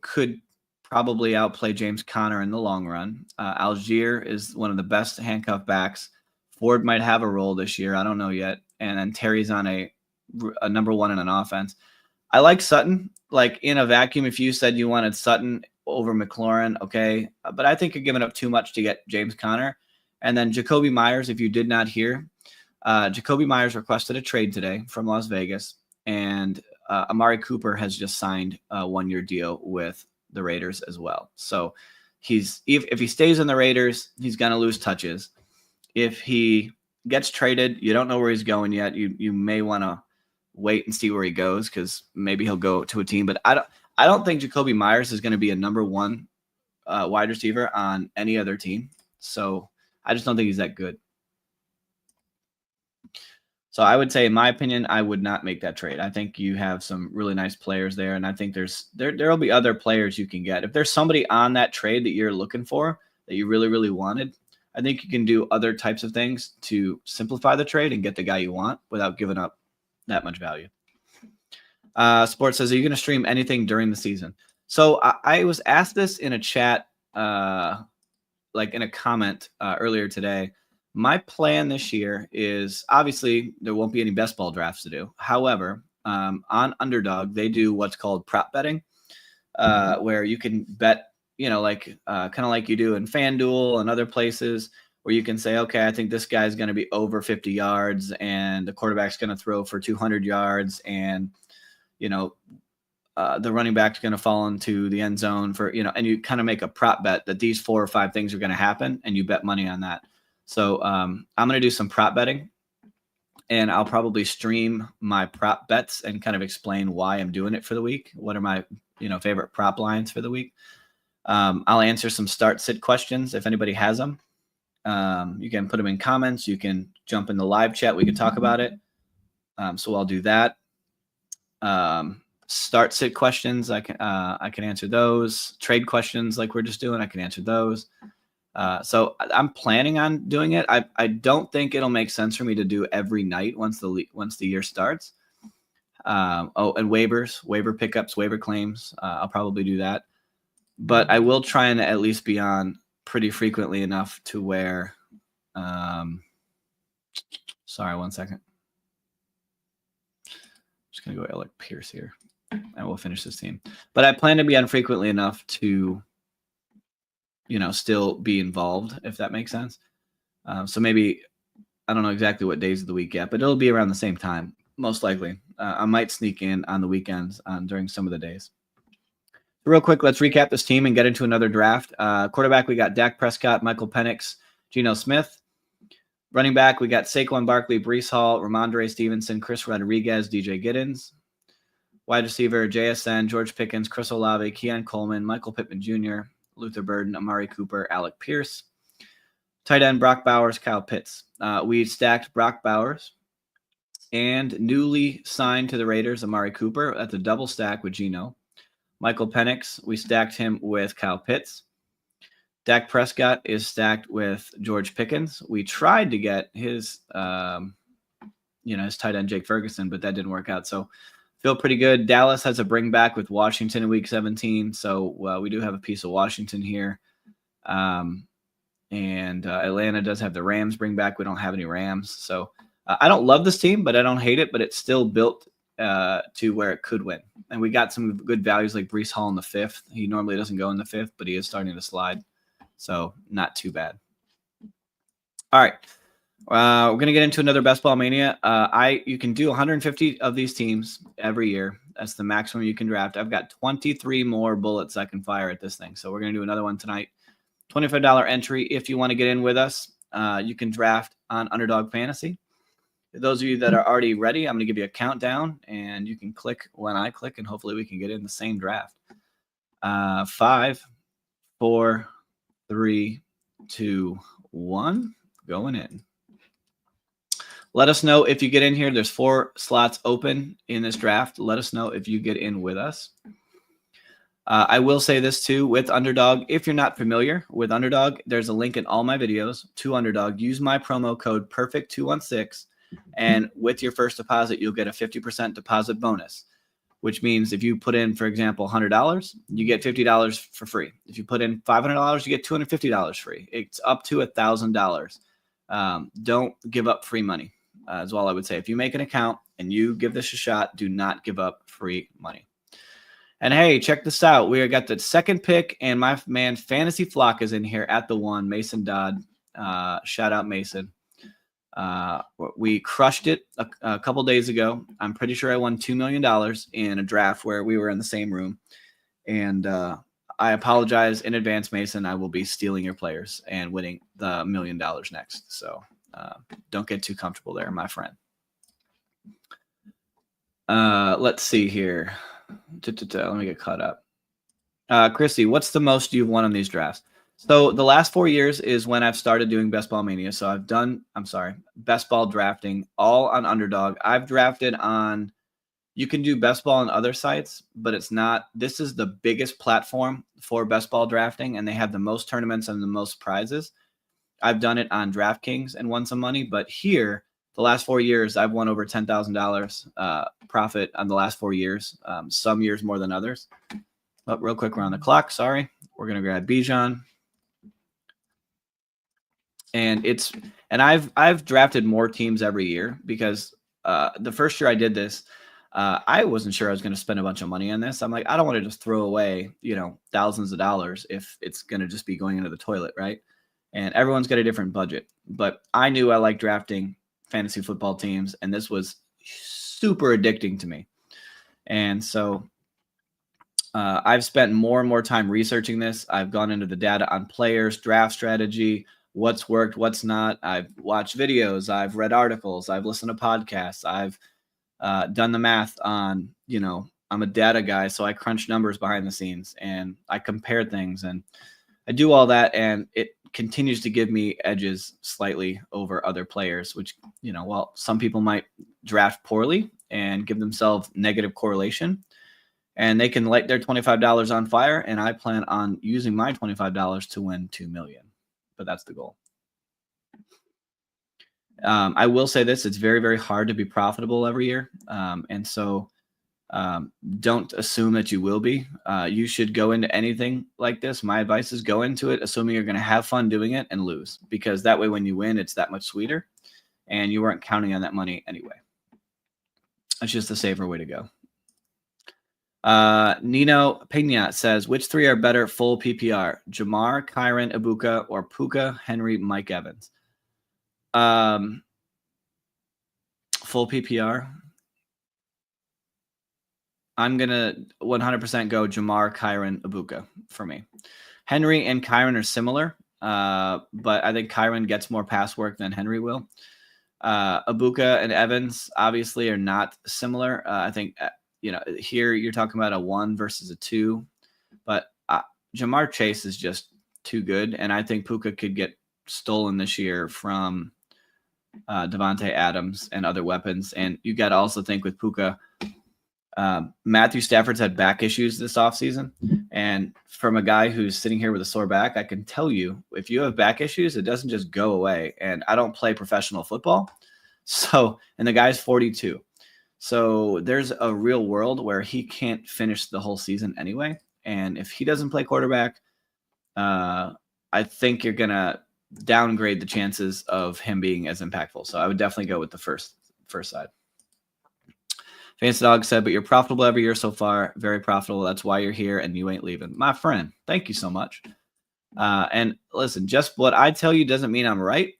Speaker 1: could probably outplay James Conner in the long run. Algier is one of the best handcuff backs. Ford might have a role this year. I don't know yet. And then Terry's on a number 1 in an offense. I like Sutton. Like in a vacuum, if you said you wanted Sutton over McLaurin, okay. But I think you're giving up too much to get James Conner. And then Jakobi Meyers, if you did not hear, Jakobi Meyers requested a trade today from Las Vegas. And Amari Cooper has just signed a 1-year deal with the Raiders as well. So if he stays in the Raiders, he's going to lose touches. If he gets traded, you don't know where he's going yet. You may want to wait and see where he goes, because maybe he'll go to a team. But I don't think Jakobi Meyers is going to be a number 1 wide receiver on any other team. So I just don't think he's that good. So I would say, in my opinion, I would not make that trade. I think you have some really nice players there, and I think there'll be other players you can get. If there's somebody on that trade that you're looking for that you really, really wanted, I think you can do other types of things to simplify the trade and get the guy you want without giving up that much value. Sports says, are you going to stream anything during the season? So I was asked this in a chat, like in a comment earlier today. My plan this year is, obviously there won't be any best ball drafts to do. However, on Underdog, they do what's called prop betting, where you can bet, kind of like you do in FanDuel and other places, where you can say, okay, I think this guy's going to be over 50 yards and the quarterback's going to throw for 200 yards, and the running back's going to fall into the end zone for, and you kind of make a prop bet that these 4 or 5 things are going to happen, and you bet money on that. So I'm going to do some prop betting, and I'll probably stream my prop bets and kind of explain why I'm doing it for the week. What are my, favorite prop lines for the week? I'll answer some start sit questions if anybody has them. You can put them in comments. You can jump in the live chat. We can talk about it. So I'll do that. Start sit questions. I can answer those. Trade questions like we're just doing. I can answer those. So I'm planning on doing it. I don't think it'll make sense for me to do every night once the year starts. And waiver pickups, waiver claims. I'll probably do that, but I will try and at least be on pretty frequently enough to where, sorry, 1 second. Just going to go Alec Pierce here and we'll finish this team, but I plan to be on frequently enough to, still be involved, if that makes sense. So maybe, I don't know exactly what days of the week yet, but it'll be around the same time, most likely. I might sneak in on the weekends during some of the days. Real quick, let's recap this team and get into another draft. Quarterback, we got Dak Prescott, Michael Penix, Geno Smith. Running back, we got Saquon Barkley, Breece Hall, Ramondre Stevenson, Chris Rodriguez, DJ Giddens. Wide receiver, JSN, George Pickens, Chris Olave, Keon Coleman, Michael Pittman Jr., Luther Burden, Amari Cooper, Alec Pierce. Tight end, Brock Bowers, Kyle Pitts. We stacked Brock Bowers and newly signed to the Raiders, Amari Cooper. That's a double stack with Geno. Michael Penix, we stacked him with Kyle Pitts. Dak Prescott is stacked with George Pickens. We tried to get his, his tight end, Jake Ferguson, but that didn't work out. So feel pretty good. Dallas has a bring back with Washington in week 17. So we do have a piece of Washington here. And Atlanta does have the Rams bring back. We don't have any Rams. So I don't love this team, but I don't hate it, but it's still built to where it could win. And we got some good values like Breece Hall in the 5th. He normally doesn't go in the 5th, but he is starting to slide. So not too bad. All right. We're going to get into another Best Ball Mania. You can do 150 of these teams every year. That's the maximum you can draft. I've got 23 more bullets I can fire at this thing. So we're going to do another one tonight. $25 entry. If you want to get in with us, you can draft on Underdog Fantasy. For those of you that are already ready, I'm going to give you a countdown and you can click when I click and hopefully we can get in the same draft. 5, 4, 3, 2, 1, going in. Let us know if you get in here. There's 4 slots open in this draft. Let us know if you get in with us. I will say this too with Underdog. If you're not familiar with Underdog, there's a link in all my videos to Underdog. Use my promo code PERFECT216, and with your first deposit, you'll get a 50% deposit bonus, which means if you put in, for example, $100, you get $50 for free. If you put in $500, you get $250 free. It's up to $1,000. Don't give up free money. Is all I would say. If you make an account and you give this a shot, do not give up free money. And hey, check this out. We got the second pick, and my man Fantasy Flock is in here at the 1. Mason Dodd. Shout out Mason. We crushed it a couple days ago. I'm pretty sure I won $2 million in a draft where we were in the same room. And I apologize in advance, Mason. I will be stealing your players and winning the $1 million next. So don't get too comfortable there, my friend. Let's see here. Let me get caught up. Chrissy, what's the most you've won on these drafts? So the last 4 years is when I've started doing Best Ball Mania. So I've done, Best Ball drafting all on Underdog. I've drafted on, you can do Best Ball on other sites, but it's not, this is the biggest platform for Best Ball drafting, and they have the most tournaments and the most prizes. I've done it on DraftKings and won some money, but here, the last 4 years, I've won over $10,000 profit on the last 4 years, some years more than others. But real quick, we're on the clock. Sorry. We're going to grab Bijan. And I've drafted more teams every year because the first year I did this, I wasn't sure I was going to spend a bunch of money on this. I'm like, I don't want to just throw away, thousands of dollars if it's going to just be going into the toilet, right? And everyone's got a different budget. But I knew I liked drafting fantasy football teams, and this was super addicting to me. And so I've spent more and more time researching this. I've gone into the data on players, draft strategy, what's worked, what's not. I've watched videos. I've read articles. I've listened to podcasts. I've done the math on, I'm a data guy, so I crunch numbers behind the scenes and I compare things and I do all that. And it continues to give me edges slightly over other players, which, while some people might draft poorly and give themselves negative correlation, and they can light their $25 on fire, and I plan on using my $25 to win $2 million. But that's the goal. I will say this: it's very, very hard to be profitable every year, and so don't assume that you will be. You should go into anything like this. My advice is go into it assuming you're going to have fun doing it and lose, because that way when you win, it's that much sweeter, and you weren't counting on that money anyway. That's just the safer way to go. Nino Pena says, which three are better full PPR? Jamar, Kyren, Ibuka, or Puka, Henry, Mike Evans? Full PPR. I'm going to 100% go Jamar, Kyren, Ibuka for me. Henry and Kyren are similar, but I think Kyren gets more pass work than Henry will. Ibuka and Evans obviously are not similar. I think, here you're talking about a 1 versus a 2, but Jamar Chase is just too good, and I think Puka could get stolen this year from Devontae Adams and other weapons. And you got to also think with Puka, Matthew Stafford's had back issues this offseason. And from a guy who's sitting here with a sore back, I can tell you, if you have back issues, it doesn't just go away. And I don't play professional football. And the guy's 42. So there's a real world where he can't finish the whole season anyway. And if he doesn't play quarterback, I think you're going to downgrade the chances of him being as impactful. So I would definitely go with the first side. Fancy Dog said, but you're profitable every year so far. Very profitable. That's why you're here and you ain't leaving. My friend, thank you so much. And listen, just what I tell you doesn't mean I'm right.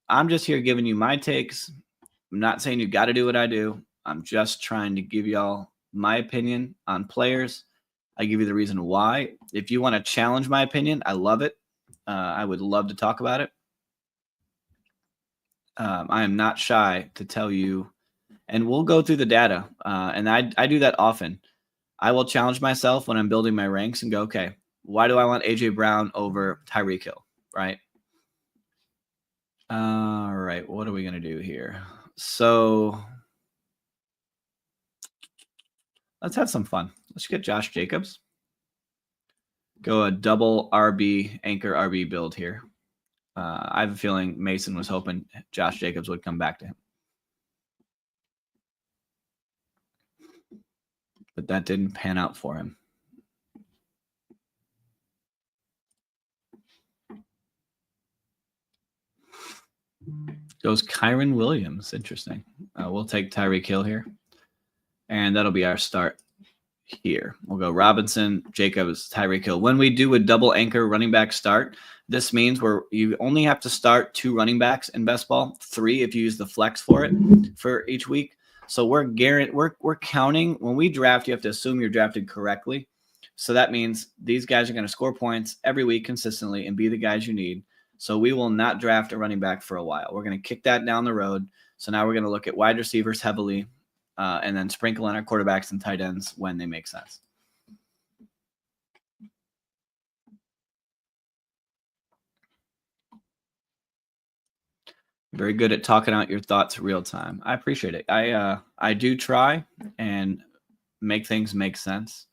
Speaker 1: I'm just here giving you my takes. I'm not saying you got to do what I do. I'm just trying to give y'all my opinion on players. I give you the reason why. If you want to challenge my opinion, I love it. I would love to talk about it. I am not shy to tell you, and we'll go through the data. And I do that often. I will challenge myself when I'm building my ranks and go, okay, why do I want AJ Brown over Tyreek Hill? Right. All right. What are we going to do here? So let's have some fun. Let's get Josh Jacobs. Go a double RB, anchor RB build here. I have a feeling Mason was hoping Josh Jacobs would come back to him. But that didn't pan out for him. Goes Kyren Williams. Interesting. We'll take Tyreek Hill here. And that'll be our start here. We'll go Robinson, Jacobs, Tyreek Hill. When we do a double anchor running back start, this means you only have to start 2 running backs in best ball, 3 if you use the flex for it for each week. So we're counting. When we draft, you have to assume you're drafted correctly. So that means these guys are going to score points every week consistently and be the guys you need. So we will not draft a running back for a while. We're going to kick that down the road. So now we're going to look at wide receivers heavily and then sprinkle in our quarterbacks and tight ends when they make sense. Very good at talking out your thoughts real time. I appreciate it. I do try and make things make sense.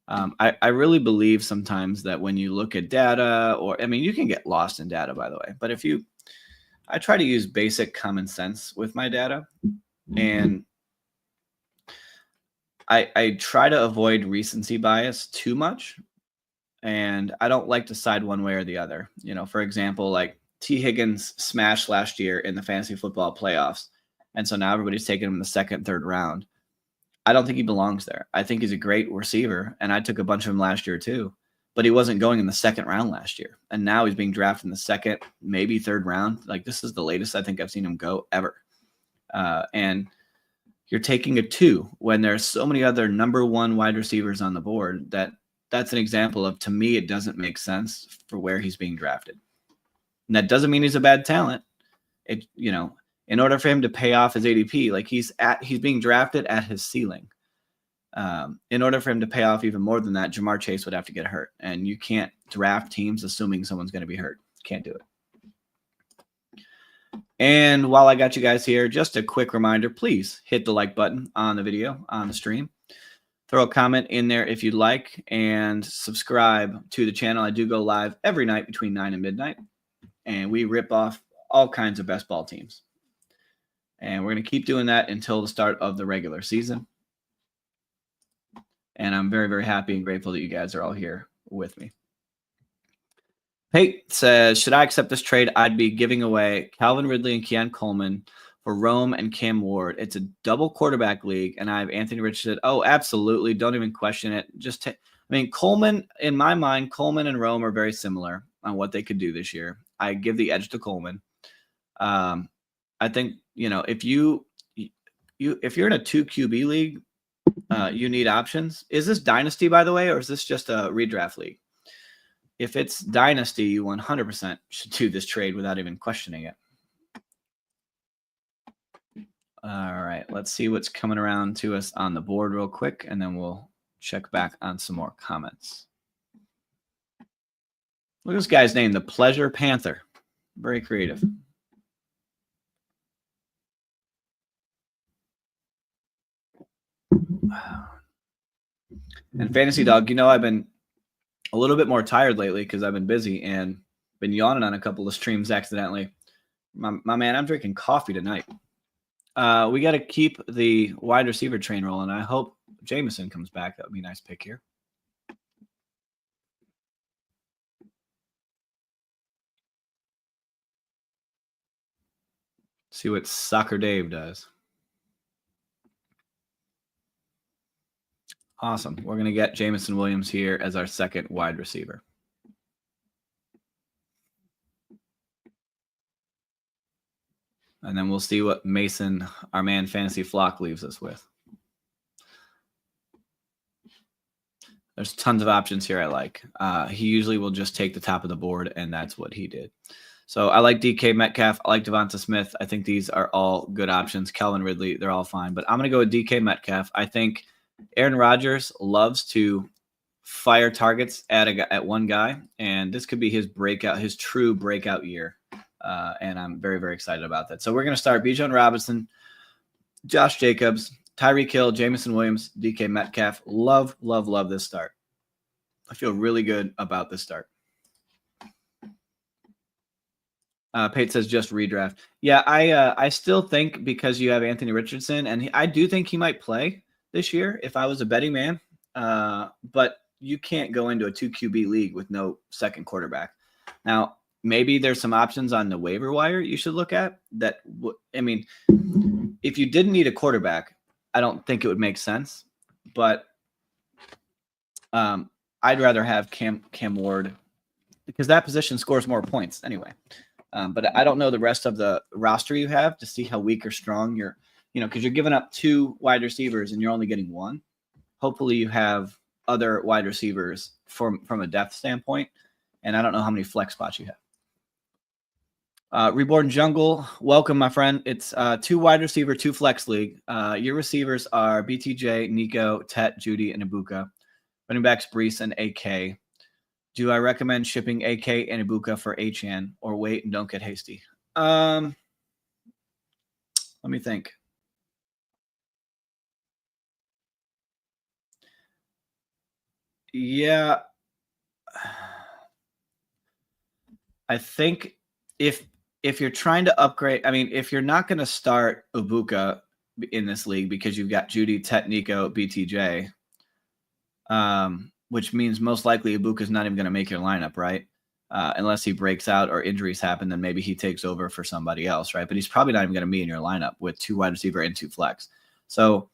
Speaker 1: I really believe sometimes that when you look at data, you can get lost in data, by the way, but I try to use basic common sense with my data, and I try to avoid recency bias too much, and I don't like to side one way or the other. For example, like T. Higgins smashed last year in the fantasy football playoffs, and so now everybody's taking him in the 2nd, 3rd round. I don't think he belongs there. I think he's a great receiver, and I took a bunch of him last year too, but he wasn't going in the 2nd round last year, and now he's being drafted in the 2nd, maybe 3rd round. Like, this is the latest I think I've seen him go ever. And you're taking a 2 when there's so many other number 1 wide receivers on the board. That's an example of, to me, it doesn't make sense for where he's being drafted. And that doesn't mean he's a bad talent. In order for him to pay off his ADP, like he's being drafted at his ceiling. In order for him to pay off even more than that, Jamar Chase would have to get hurt. And you can't draft teams assuming someone's going to be hurt. can't do it. And while I got you guys here, just a quick reminder, please hit the like button on the video, on the stream. Throw a comment in there if you'd like, and subscribe to the channel. I do go live every night between 9 and midnight, and we rip off all kinds of best ball teams. And we're going to keep doing that until the start of the regular season. And I'm very, very happy and grateful that you guys are all here with me. Pate says, should I accept this trade? I'd be giving away Calvin Ridley and Keon Coleman for Rome and Cam Ward. It's a double quarterback league, and I have Anthony Richardson. Oh, absolutely. Don't even question it. Coleman, in my mind, Coleman and Rome are very similar on what they could do this year. I give the edge to Coleman. I think, if you're in a 2 QB league, you need options. Is this Dynasty, by the way, or is this just a redraft league? If it's Dynasty, you 100% should do this trade without even questioning it. All right, let's see what's coming around to us on the board real quick, and then we'll check back on some more comments. Look at this guy's name, the Pleasure Panther. Very creative. And Fantasy Dog, I've been a little bit more tired lately because I've been busy and been yawning on a couple of streams accidentally. My man, I'm drinking coffee tonight. We got to keep the wide receiver train rolling. I hope Jameson comes back. That would be a nice pick here. See what Soccer Dave does. Awesome. We're going to get Jameson Williams here as our second wide receiver. And then we'll see what Mason, our man Fantasy Flock, leaves us with. There's tons of options here I like. He usually will just take the top of the board, and that's what he did. So I like DK Metcalf. I like Devonta Smith. I think these are all good options. Calvin Ridley, they're all fine. But I'm going to go with DK Metcalf. I think Aaron Rodgers loves to fire targets at one guy, and this could be his true breakout year. And I'm very, very excited about that. So we're going to start Bijan Robinson, Josh Jacobs, Tyreek Hill, Jameson Williams, DK Metcalf. Love, love, love this start. I feel really good about this start. Pate says just redraft. Yeah, I still think because you have Anthony Richardson, and I do think he might play this year if I was a betting man. But you can't go into a 2 QB league with no second quarterback. Now, maybe there's some options on the waiver wire you should look at that. If you didn't need a quarterback, I don't think it would make sense. But I'd rather have Cam Ward because that position scores more points anyway. But I don't know the rest of the roster you have to see how weak or strong you're, because you're giving up 2 wide receivers and you're only getting 1. Hopefully you have other wide receivers from a depth standpoint. And I don't know how many flex spots you have. Reborn Jungle, welcome, my friend. It's 2 wide receiver, 2 flex league. Your receivers are BTJ, Nico, Tet, Judy, and Ibuka. Running backs, Brees and AK. Do I recommend shipping AK and Ibuka for Achane or wait and don't get hasty? Let me think. Yeah. I think if you're trying to upgrade, if you're not going to start Ibuka in this league because you've got Judy, Tet, Nico, BTJ, which means most likely Ibuka's not even going to make your lineup, right? Unless he breaks out or injuries happen, then maybe he takes over for somebody else, right? But he's probably not even going to be in your lineup with 2 wide receiver and 2 flex. So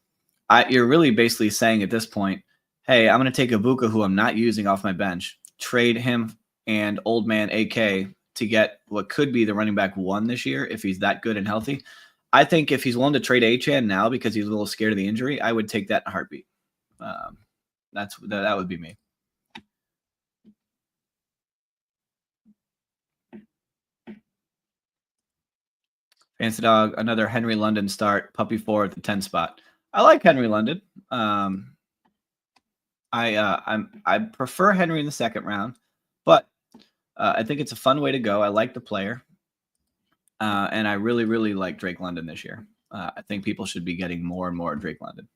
Speaker 1: you're really basically saying at this point, hey, I'm going to take Ibuka, who I'm not using, off my bench, trade him and old man AK to get what could be the running back 1 this year if he's that good and healthy. I think if he's willing to trade Achane now because he's a little scared of the injury, I would take that in a heartbeat. That would be me. Fancy Dog, another Henry London start, Puppy 4 at the 10 spot. I like Henry London. I prefer Henry in the second round, but I think it's a fun way to go. I like the player. And I really, really like Drake London this year. I think people should be getting more and more Drake London.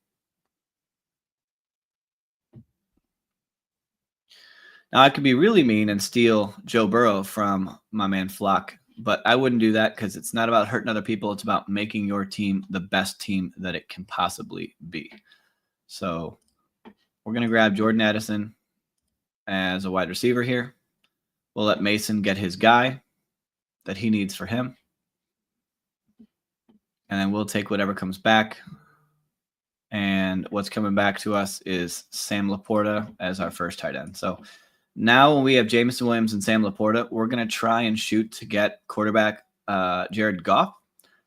Speaker 1: Now, I could be really mean and steal Joe Burrow from my man Flock, but I wouldn't do that because it's not about hurting other people. It's about making your team the best team that it can possibly be. So we're going to grab Jordan Addison as a wide receiver here. We'll let Mason get his guy that he needs for him. And then we'll take whatever comes back. And what's coming back to us is Sam Laporta as our first tight end. So now when we have Jameson Williams and Sam Laporta, we're going to try and shoot to get quarterback Jared Goff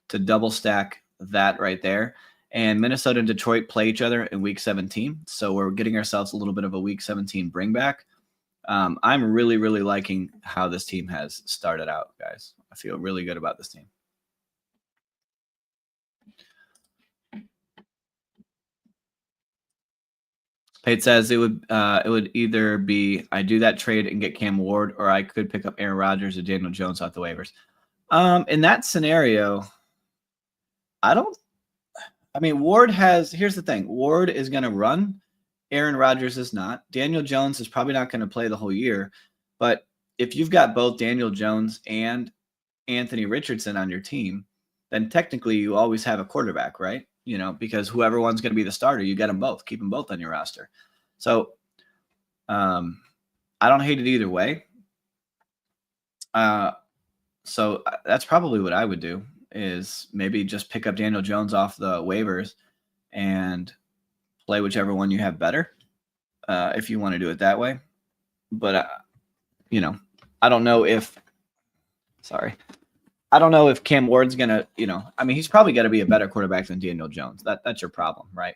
Speaker 1: to double stack that right there. And Minnesota and Detroit play each other in Week 17. So we're getting ourselves a little bit of a Week 17 bring back. I'm really, really liking how this team has started out, guys. I feel really good about this team. Pate says it would either be I do that trade and get Cam Ward, or I could pick up Aaron Rodgers or Daniel Jones off the waivers. In that scenario, Ward here's the thing. Ward is going to run. Aaron Rodgers is not. Daniel Jones is probably not going to play the whole year. But if you've got both Daniel Jones and Anthony Richardson on your team, then technically you always have a quarterback, right? Because whoever one's going to be the starter, you get them both. Keep them both on your roster. So I don't hate it either way. So that's probably what I would do, is maybe just pick up Daniel Jones off the waivers and play whichever one you have better, if you want to do it that way. But, I don't know if Cam Ward's going to, he's probably going to be a better quarterback than Daniel Jones. That's your problem, right?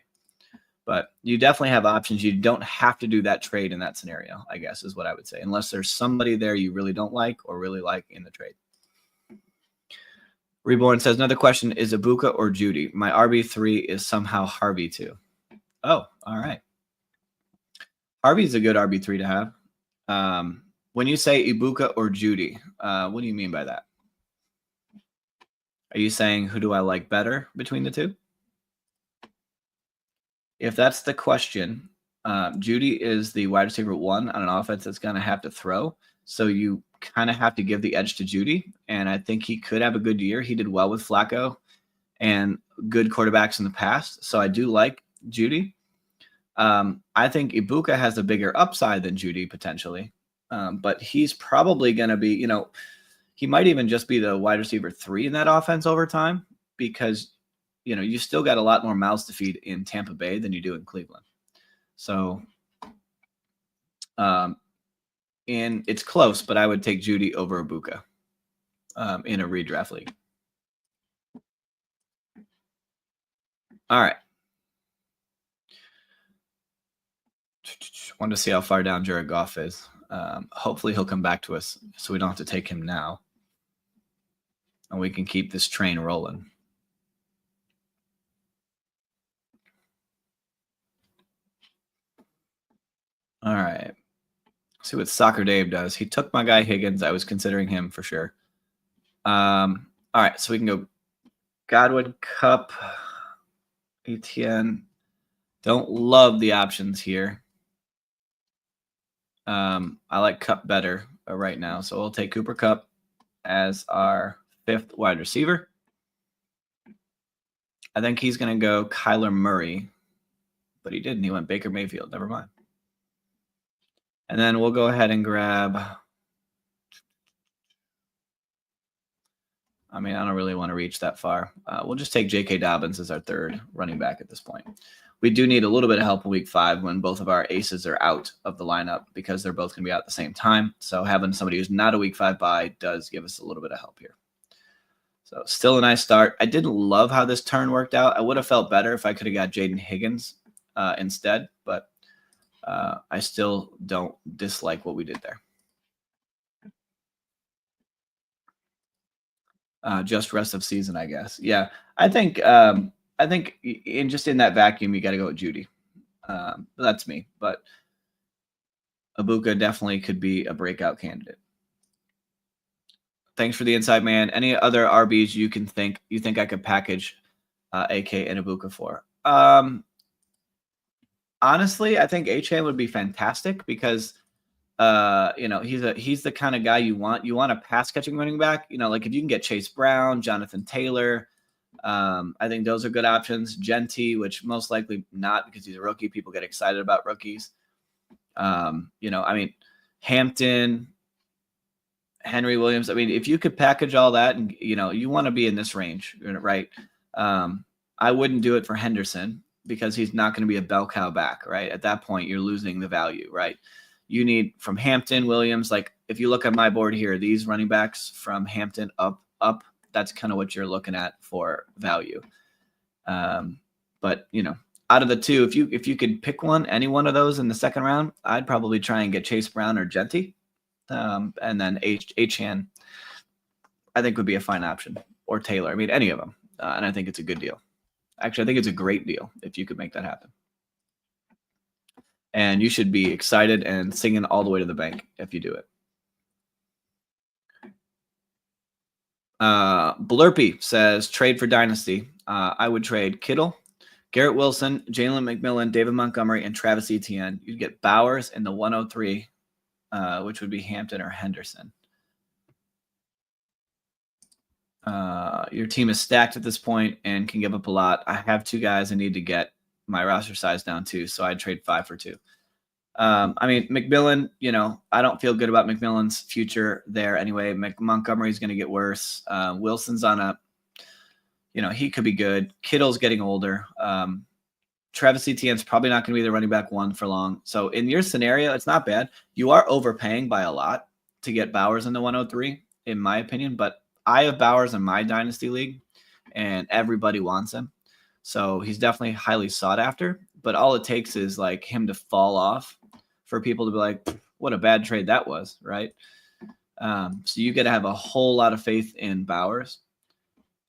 Speaker 1: But you definitely have options. You don't have to do that trade in that scenario, I guess, is what I would say, unless there's somebody there you really don't like or really like in the trade. Reborn says, another question, is Ibuka or Judy? My RB3 is somehow Harvey too. Oh, all right. Harvey's a good RB3 to have. When you say Ibuka or Judy, what do you mean by that? Are you saying who do I like better between the two? If that's the question, Judy is the wide receiver 1 on an offense that's going to have to throw. So you kind of have to give the edge to Judy. And I think he could have a good year. He did well with Flacco and good quarterbacks in the past. So I do like Judy. I think Ibuka has a bigger upside than Judy potentially. But he's probably going to be, he might even just be the wide receiver 3 in that offense over time, because you still got a lot more mouths to feed in Tampa Bay than you do in Cleveland. So, and it's close, but I would take Judy over Ibuka in a redraft league. All right. Wanted to see how far down Jared Goff is. Hopefully he'll come back to us so we don't have to take him now. And we can keep this train rolling. All right. See what Soccer Dave does. He took my guy Higgins. I was considering him for sure. All right, so we can go Godwin, Kupp, Etienne. Don't love the options here. I like Kupp better right now, so we'll take Cooper Kupp as our 5th wide receiver. I think he's going to go Kyler Murray, but he didn't. He went Baker Mayfield. Never mind. And then we'll go ahead and grab. I don't really want to reach that far. We'll just take J.K. Dobbins as our 3rd running back at this point. We do need a little bit of help in week 5 when both of our aces are out of the lineup, because they're both going to be out at the same time. So having somebody who's not a week 5 bye does give us a little bit of help here. So still a nice start. I didn't love how this turn worked out. I would have felt better if I could have got Jaden Higgins instead, but I still don't dislike what we did there. Just rest of season, I guess. Yeah, I think in that vacuum, you got to go with Judy. That's me, but Ibuka definitely could be a breakout candidate. Thanks for the insight, man. Any other RBs you think I could package AK and Ibuka for? Honestly, I think Achane would be fantastic because he's the kind of guy you want. You want a pass catching running back. Like if you can get Chase Brown, Jonathan Taylor, I think those are good options. Genty, which most likely not because he's a rookie. People get excited about rookies. Hampton, Henry Williams. I mean, if you could package all that and, you want to be in this range, right? I wouldn't do it for Henderson because he's not going to be a bell cow back, right? At that point, you're losing the value, right? You need from Hampton, Williams. Like if you look at my board here, these running backs from Hampton up, that's kind of what you're looking at for value. But out of the two, if you could pick any one of those in the second round, I'd probably try and get Chase Brown or Genty. And then Achane, I think would be a fine option, or Taylor. I mean, any of them. And I think it's a good deal. Actually, I think it's a great deal if you could make that happen. And you should be excited and singing all the way to the bank if you do it. Blurpy says, trade for Dynasty. I would trade Kittle, Garrett Wilson, Jalen McMillan, David Montgomery, and Travis Etienne. You'd get Bowers in the 103, which would be Hampton or Henderson. Your team is stacked at this point and can give up a lot. I have two guys I need to get my roster size down to, so I'd trade 5 for 2. McMillan, I don't feel good about McMillan's future there anyway. Montgomery's going to get worse. Wilson's on a, he could be good. Kittle's getting older. Travis Etienne's probably not going to be the running back 1 for long. So in your scenario, it's not bad. You are overpaying by a lot to get Bowers in the 103, in my opinion, but I have Bowers in my dynasty league and everybody wants him. So he's definitely highly sought after, but all it takes is like him to fall off for people to be like, what a bad trade that was. Right. So you got to have a whole lot of faith in Bowers.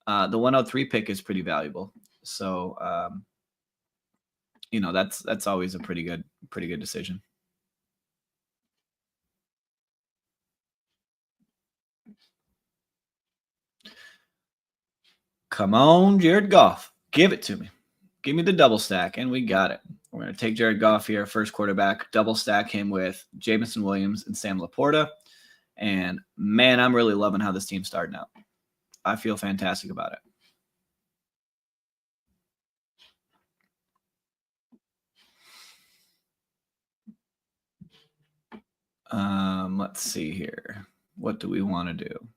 Speaker 1: The 103 pick is pretty valuable. So, that's always a pretty good decision. Come on, Jared Goff. Give it to me. Give me the double stack, and we got it. We're going to take Jared Goff here, first quarterback, double stack him with Jameson Williams and Sam Laporta. And, man, I'm really loving how this team's starting out. I feel fantastic about it. Let's see here. What do we want to do?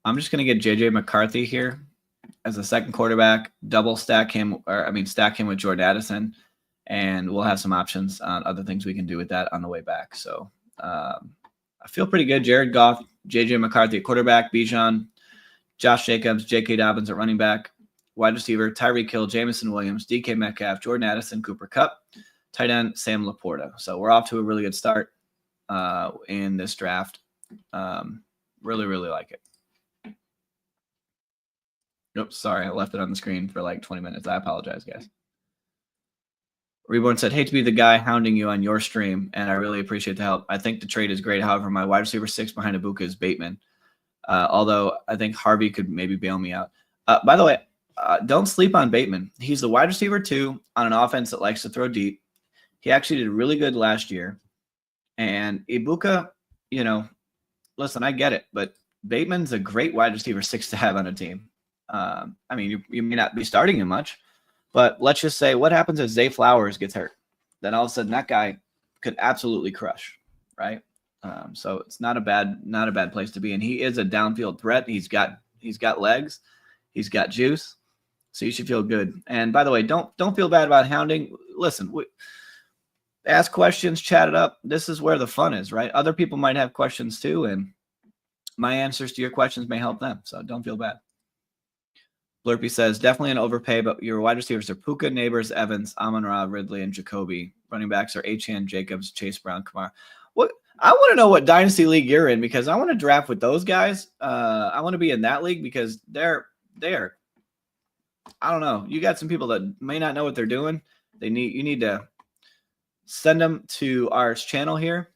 Speaker 1: I'm just going to get JJ McCarthy here as a second quarterback, stack him with Jordan Addison, and we'll have some options on other things we can do with that on the way back. So I feel pretty good. Jared Goff, JJ McCarthy at quarterback, Bijan, Josh Jacobs, J.K. Dobbins at running back, wide receiver, Tyreek Hill, Jameson Williams, DK Metcalf, Jordan Addison, Cooper Kupp, tight end, Sam Laporta. So we're off to a really good start in this draft. Really, really like it. Oops, sorry, I left it on the screen for like 20 minutes. I apologize, guys. Reborn said, hate to be the guy hounding you on your stream, and I really appreciate the help. I think the trade is great. However, my wide receiver 6 behind Ibuka is Bateman. Although I think Harvey could maybe bail me out. By the way, don't sleep on Bateman. He's the wide receiver 2 on an offense that likes to throw deep. He actually did really good last year. And Ibuka, listen, I get it, but Bateman's a great wide receiver 6 to have on a team. You may not be starting him much, but let's just say what happens if Zay Flowers gets hurt? Then all of a sudden that guy could absolutely crush, right? So it's not a bad place to be. And he is a downfield threat. He's got legs. He's got juice. So you should feel good. And by the way, don't feel bad about hounding. Listen, ask questions, chat it up. This is where the fun is, right? Other people might have questions too, and my answers to your questions may help them. So don't feel bad. Blurpy says, definitely an overpay, but your wide receivers are Puka, Neighbors, Evans, Amon-Ra, Ridley, and Jacoby. Running backs are Achane, Jacobs, Chase Brown, Kamara. What? I want to know what dynasty league you're in because I want to draft with those guys. I want to be in that league because they're I don't know. You got some people that may not know what they're doing, You need to send them to our channel here.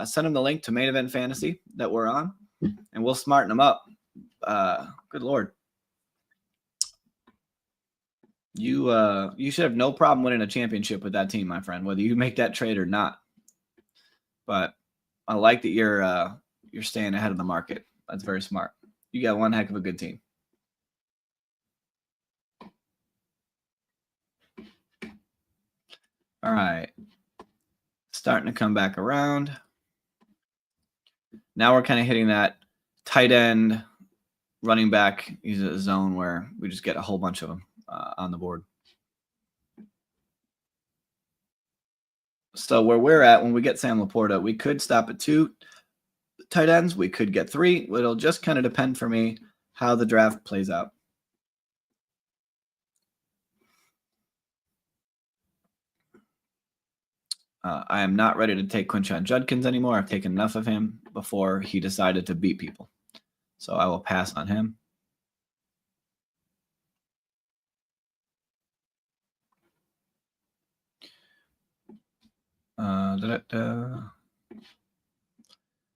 Speaker 1: Send them the link to Main Event Fantasy that we're on, and we'll smarten them up. Good Lord. You should have no problem winning a championship with that team, my friend, whether you make that trade or not. But I like that you're staying ahead of the market. That's very smart. You got one heck of a good team. All right. Starting to come back around. Now we're kind of hitting that tight end, running back zone where we just get a whole bunch of them on the board. So where we're at, when we get Sam Laporta, we could stop at 2 tight ends. We could get 3. It'll just kind of depend for me how the draft plays out. I am not ready to take Quinshon Judkins anymore. I've taken enough of him before he decided to beat people. So I will pass on him.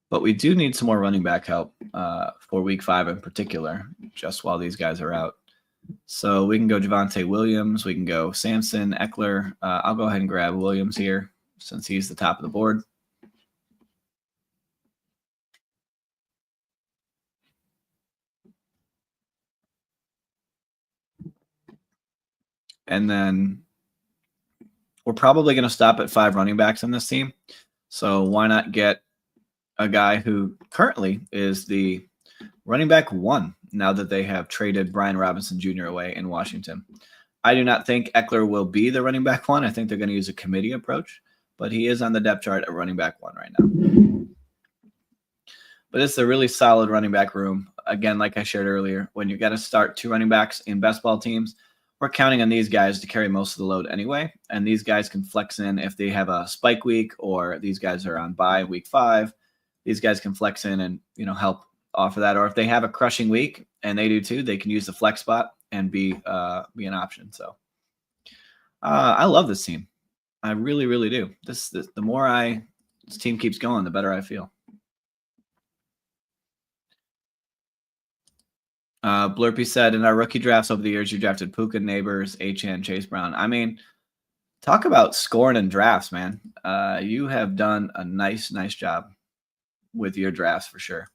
Speaker 1: But we do need some more running back help for week 5 in particular, just while these guys are out. So we can go Javonte Williams. We can go Samson, Eckler. I'll go ahead and grab Williams here since he's the top of the board. And then we're probably going to stop at 5 running backs in this team. So why not get a guy who currently is the running back 1 now that they have traded Brian Robinson Jr. away in Washington. I do not think Eckler will be the running back 1. I think they're going to use a committee approach, but he is on the depth chart at running back 1 right now. But it's a really solid running back room. Again, like I shared earlier, when you got to start 2 running backs in best ball teams, we're counting on these guys to carry most of the load anyway. And these guys can flex in if they have a spike week or these guys are on bye week 5. These guys can flex in and, help offer that. Or if they have a crushing week, and they do too, they can use the flex spot and be an option. So I love this team. I really, really do. The more this team keeps going, the better I feel. Blurpy said, in our rookie drafts over the years, you drafted Puka, Neighbors, Achane, Chase Brown. I mean, talk about scoring in drafts, man. You have done a nice job with your drafts for sure.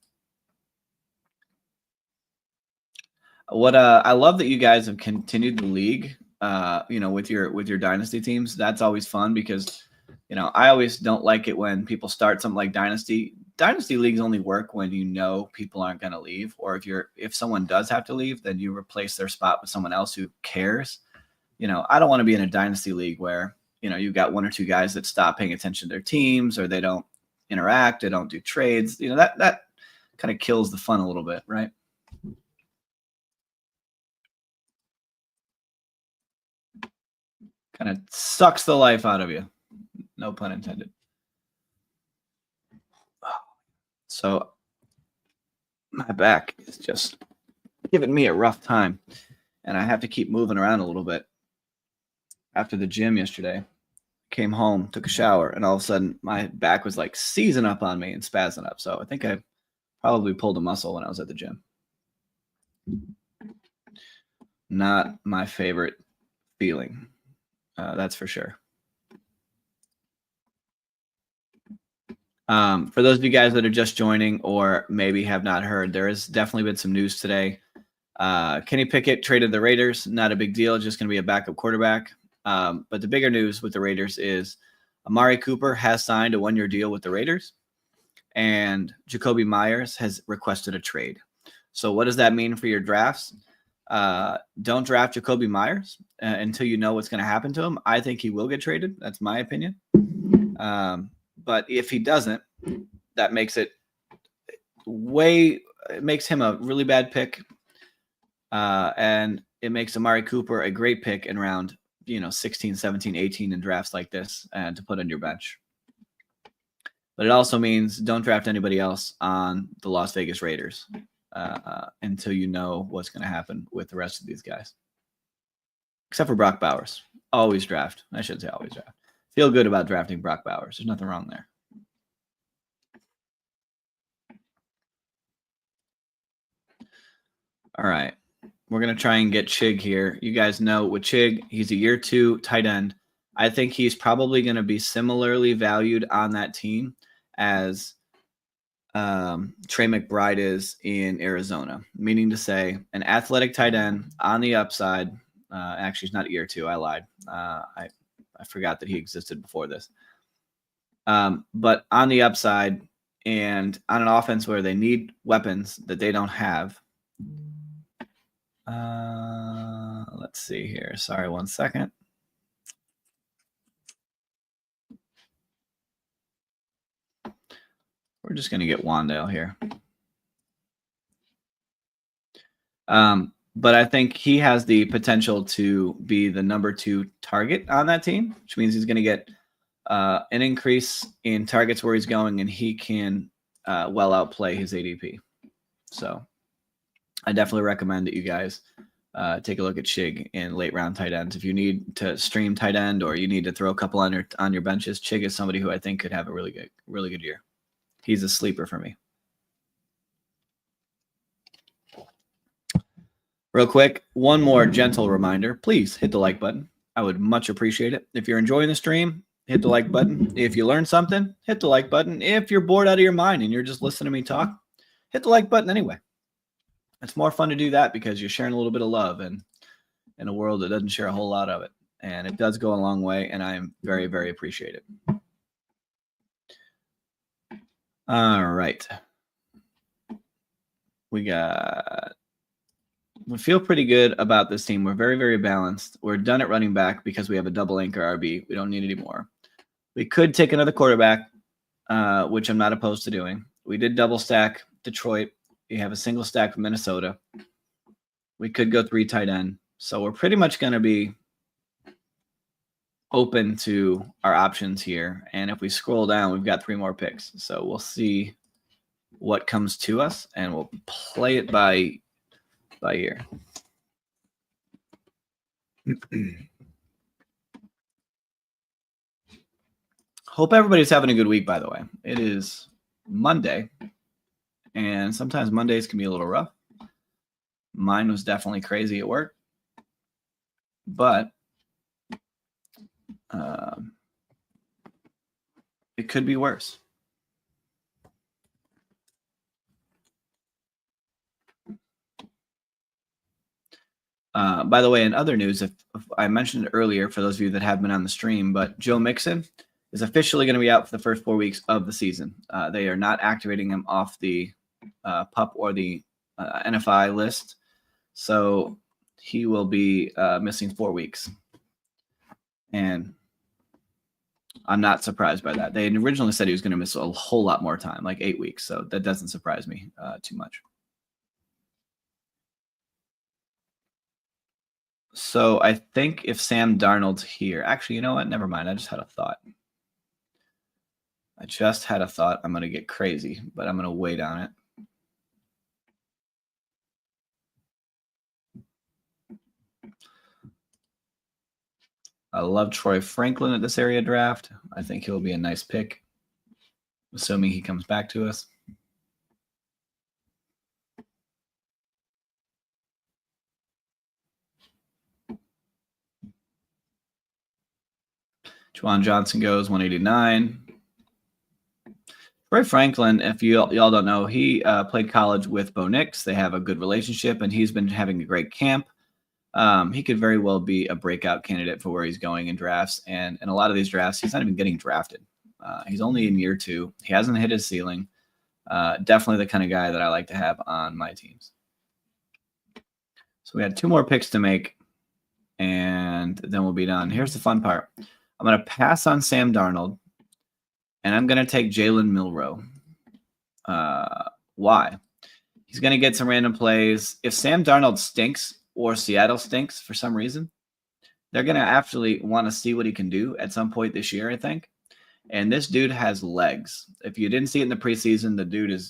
Speaker 1: What I love that you guys have continued the league, with your dynasty teams. That's always fun because, I always don't like it when people start something like dynasty. Dynasty leagues only work when people aren't going to leave, or if someone does have to leave, then you replace their spot with someone else who cares. I don't want to be in a dynasty league where you've got 1 or 2 guys that stop paying attention to their teams, or they don't interact, they don't do trades. That kind of kills the fun a little bit, right? Kind of sucks the life out of you. No pun intended. So my back is just giving me a rough time, and I have to keep moving around a little bit. After the gym yesterday, came home, took a shower, and all of a sudden my back was like seizing up on me and spazzing up. So I think I probably pulled a muscle when I was at the gym. Not my favorite feeling. That's for sure. For those of you guys that are just joining or maybe have not heard, there has definitely been some news today. Kenny Pickett traded the Raiders. Not a big deal. Just going to be a backup quarterback. But the bigger news with the Raiders is Amari Cooper has signed a 1-year deal with the Raiders, and Jakobi Meyers has requested a trade. So what does that mean for your drafts? Don't draft Jakobi Meyers until you know what's going to happen to him. I think he will get traded. That's my opinion. But if he doesn't, that makes it makes him a really bad pick. And it makes Amari Cooper a great pick in round 16, 17, 18 in drafts like this and to put on your bench. But it also means don't draft anybody else on the Las Vegas Raiders until you know what's going to happen with the rest of these guys. Except for Brock Bowers. always draft. I should say always draft. Feel good about drafting Brock Bowers. There's nothing wrong there. All right. We're going to try and get Chig here. You guys know with Chig, he's a year 2 tight end. I think he's probably going to be similarly valued on that team as Trey McBride is in Arizona, meaning to say an athletic tight end on the upside. Actually, he's not year 2. I lied. I forgot that he existed before this. But on the upside and on an offense where they need weapons that they don't have. Let's see here. Sorry, 1 second. We're just going to get Wandale here. But I think he has the potential to be the number 2 target on that team, which means he's going to get an increase in targets where he's going, and he can well outplay his ADP. So I definitely recommend that you guys take a look at Chig in late round tight ends. If you need to stream tight end or you need to throw a couple on your benches, Chig is somebody who I think could have a really good year. He's a sleeper for me. Real quick, one more gentle reminder. Please hit the like button. I would much appreciate it. If you're enjoying the stream, hit the like button. If you learned something, hit the like button. If you're bored out of your mind and you're just listening to me talk, hit the like button anyway. It's more fun to do that because you're sharing a little bit of love in a world that doesn't share a whole lot of it. And it does go a long way, and I am very, very appreciative. All right. We feel pretty good about this team. We're very, very balanced. We're done at running back because we have a double anchor RB. We don't need any more. We could take another quarterback, which I'm not opposed to doing. We did double stack Detroit. We have a single stack from Minnesota. We could go 3 tight end. So we're pretty much going to be open to our options here. And if we scroll down, we've got 3 more picks. So we'll see what comes to us, and we'll play it by ear. Hope everybody's having a good week, by the way. It is Monday, and sometimes Mondays can be a little rough. Mine was definitely crazy at work, but it could be worse. By the way, in other news, if I mentioned it earlier, for those of you that have been on the stream, but Joe Mixon is officially going to be out for the first 4 weeks of the season. They are not activating him off the PUP or the NFI list. So he will be missing 4 weeks. And I'm not surprised by that. They originally said he was going to miss a whole lot more time, like 8 weeks. So that doesn't surprise me too much. So I think if Sam Darnold's here, actually, you know what? Never mind. I just had a thought. I'm going to get crazy, but I'm going to wait on it. I love Troy Franklin at this area draft. I think he'll be a nice pick, assuming he comes back to us. Juwan Johnson goes 189. Troy Franklin, if y'all don't know, he played college with Bo Nix. They have a good relationship, and he's been having a great camp. He could very well be a breakout candidate for where he's going in drafts. And in a lot of these drafts, he's not even getting drafted. He's only in year 2. He hasn't hit his ceiling. Definitely the kind of guy that I like to have on my teams. So we had 2 more picks to make, and then we'll be done. Here's the fun part. I'm going to pass on Sam Darnold, and I'm going to take Jalen Milroe. Why? He's going to get some random plays. If Sam Darnold stinks or Seattle stinks for some reason, they're going to actually want to see what he can do at some point this year, I think. And this dude has legs. If you didn't see it in the preseason, the dude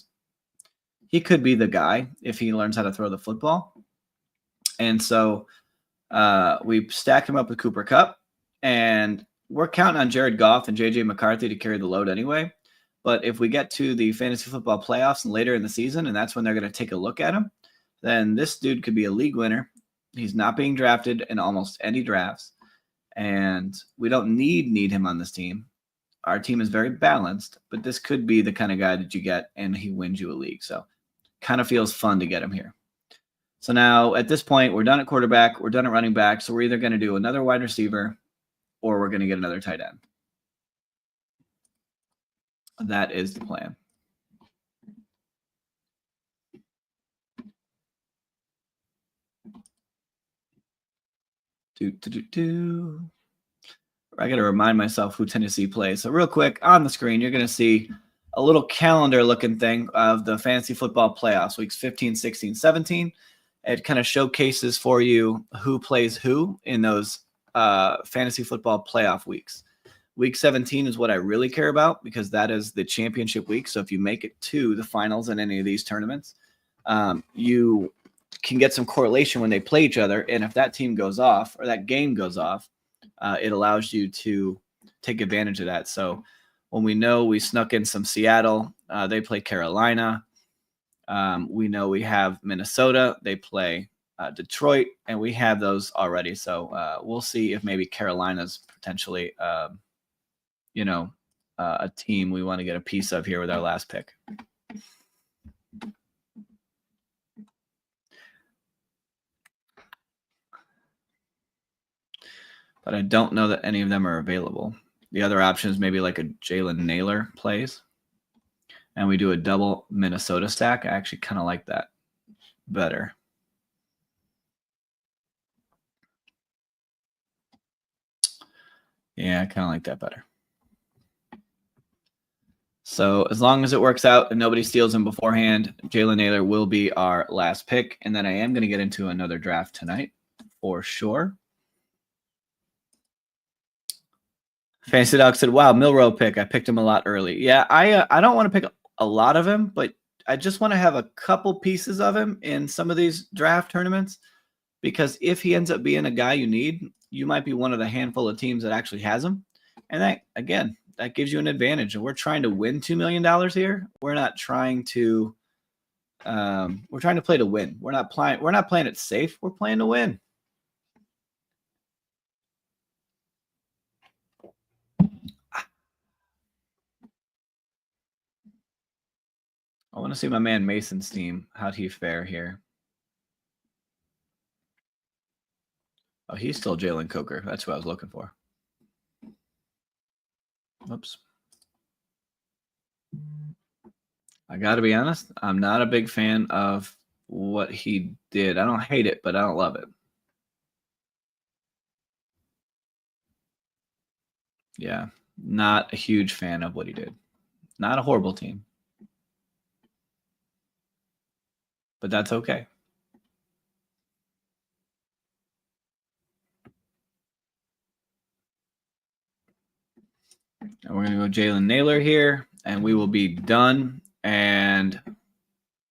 Speaker 1: he could be the guy if he learns how to throw the football. And so we stack him up with Cooper Kupp. And we're counting on Jared Goff and J.J. McCarthy to carry the load anyway. But if we get to the fantasy football playoffs and later in the season, and that's when they're going to take a look at him, then this dude could be a league winner. He's not being drafted in almost any drafts. And we don't need him on this team. Our team is very balanced, but this could be the kind of guy that you get and he wins you a league. So kind of feels fun to get him here. So now at this point, we're done at quarterback. We're done at running back. So we're either going to do another wide receiver or we're going to get another tight end. That is the plan. I got to remind myself who Tennessee plays. So real quick, on the screen, you're going to see a little calendar looking thing of the fantasy football playoffs, weeks 15, 16, 17. It kind of showcases for you who plays who in those fantasy football playoff weeks. Week 17 is what I really care about because that is the championship week. So if you make it to the finals in any of these tournaments, you can get some correlation when they play each other. And if that team goes off or that game goes off, it allows you to take advantage of that. So when we know we snuck in some Seattle, they play Carolina. We know we have Minnesota. They play Detroit, and we have those already. So we'll see if maybe Carolina's potentially, a team we want to get a piece of here with our last pick. But I don't know that any of them are available. The other option is maybe like a Jalen Naylor plays. And we do a double Minnesota stack. I actually kind of like that better. Yeah, I kind of like that better. So as long as it works out and nobody steals him beforehand, Jalen Naylor will be our last pick. And then I am going to get into another draft tonight for sure. Fantasy Dog said, wow, Milroe pick. I picked him a lot early. Yeah, I don't want to pick a lot of him, but I just want to have a couple pieces of him in some of these draft tournaments because if he ends up being a guy you need, you might be one of the handful of teams that actually has him. And that, again, that gives you an advantage. And we're trying to win $2 million here. We're not trying to we're trying to play to win. We're not playing it safe. We're playing to win. I want to see my man Mason's team. How'd he fare here? Oh, he's still Jalen Coker. That's what I was looking for. Oops. I got to be honest. I'm not a big fan of what he did. I don't hate it, but I don't love it. Yeah, not a huge fan of what he did. Not a horrible team. But that's okay. And we're going to go Jalen Naylor here, and we will be done, and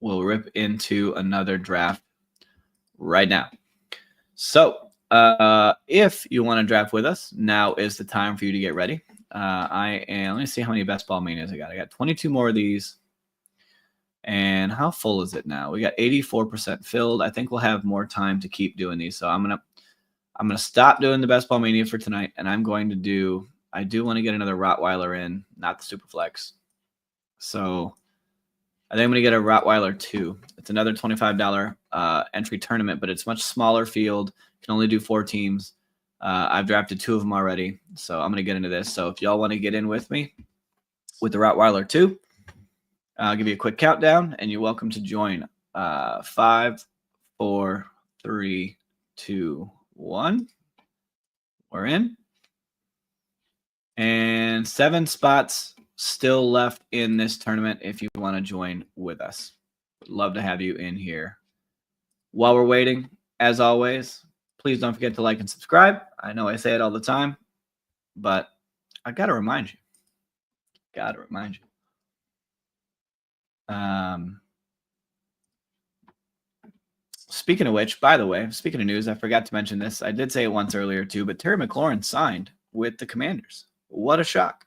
Speaker 1: we'll rip into another draft right now. So if you want to draft with us, now is the time for you to get ready. Let me see how many best ball manias I got. I got 22 more of these. And how full is it now? We got 84% filled. I think we'll have more time to keep doing these. So I'm gonna stop doing the best ball mania for tonight, and I'm going to do. I do want to get another Rottweiler in, not the Superflex. So I think I'm gonna get a Rottweiler 2. It's another $25 entry tournament, but it's much smaller field. Can only do 4 teams. I've drafted 2 of them already, so I'm gonna get into this. So if y'all want to get in with me with the Rottweiler 2. I'll give you a quick countdown, and you're welcome to join. 5, 4, 3, 2, 1. We're in. And 7 spots still left in this tournament if you want to join with us. Would love to have you in here. While we're waiting, as always, please don't forget to like and subscribe. I know I say it all the time, but I got to remind you. Speaking of which, by the way, speaking of news, I forgot to mention this. I did say it once earlier too, but Terry McLaurin signed with the Commanders. What a shock.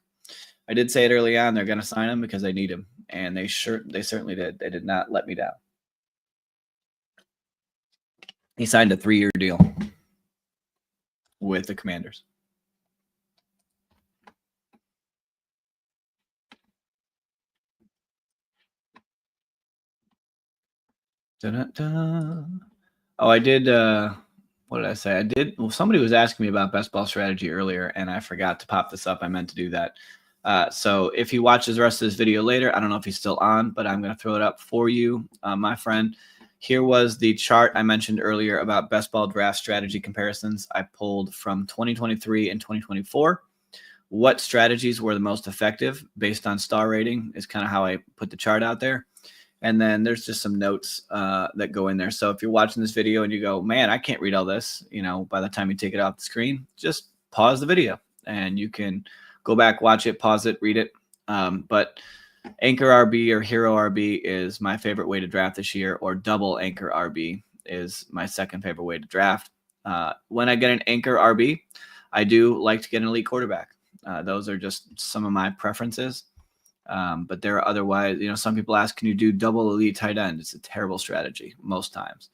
Speaker 1: I did say it early on, they're going to sign him because they need him, and they certainly did. They did not let me down. He signed a 3-year deal with the Commanders. Da-da-da. Oh, I did. What did I say? Well, somebody was asking me about best ball strategy earlier, and I forgot to pop this up. I meant to do that. So if he watches the rest of this video later, I don't know if he's still on, but I'm going to throw it up for you, my friend. Here was the chart I mentioned earlier about best ball draft strategy comparisons. I pulled from 2023 and 2024. What strategies were the most effective based on star rating is kind of how I put the chart out there. And then there's just some notes that go in there. So if you're watching this video and you go, man, I can't read all this, by the time you take it off the screen, just pause the video and you can go back, watch it, pause it, read it. But Anchor RB or Hero RB is my favorite way to draft this year, or Double Anchor RB is my second favorite way to draft. When I get an Anchor RB, I do like to get an elite quarterback. Those are just some of my preferences. But there are otherwise, some people ask, can you do double elite tight end? It's a terrible strategy most times.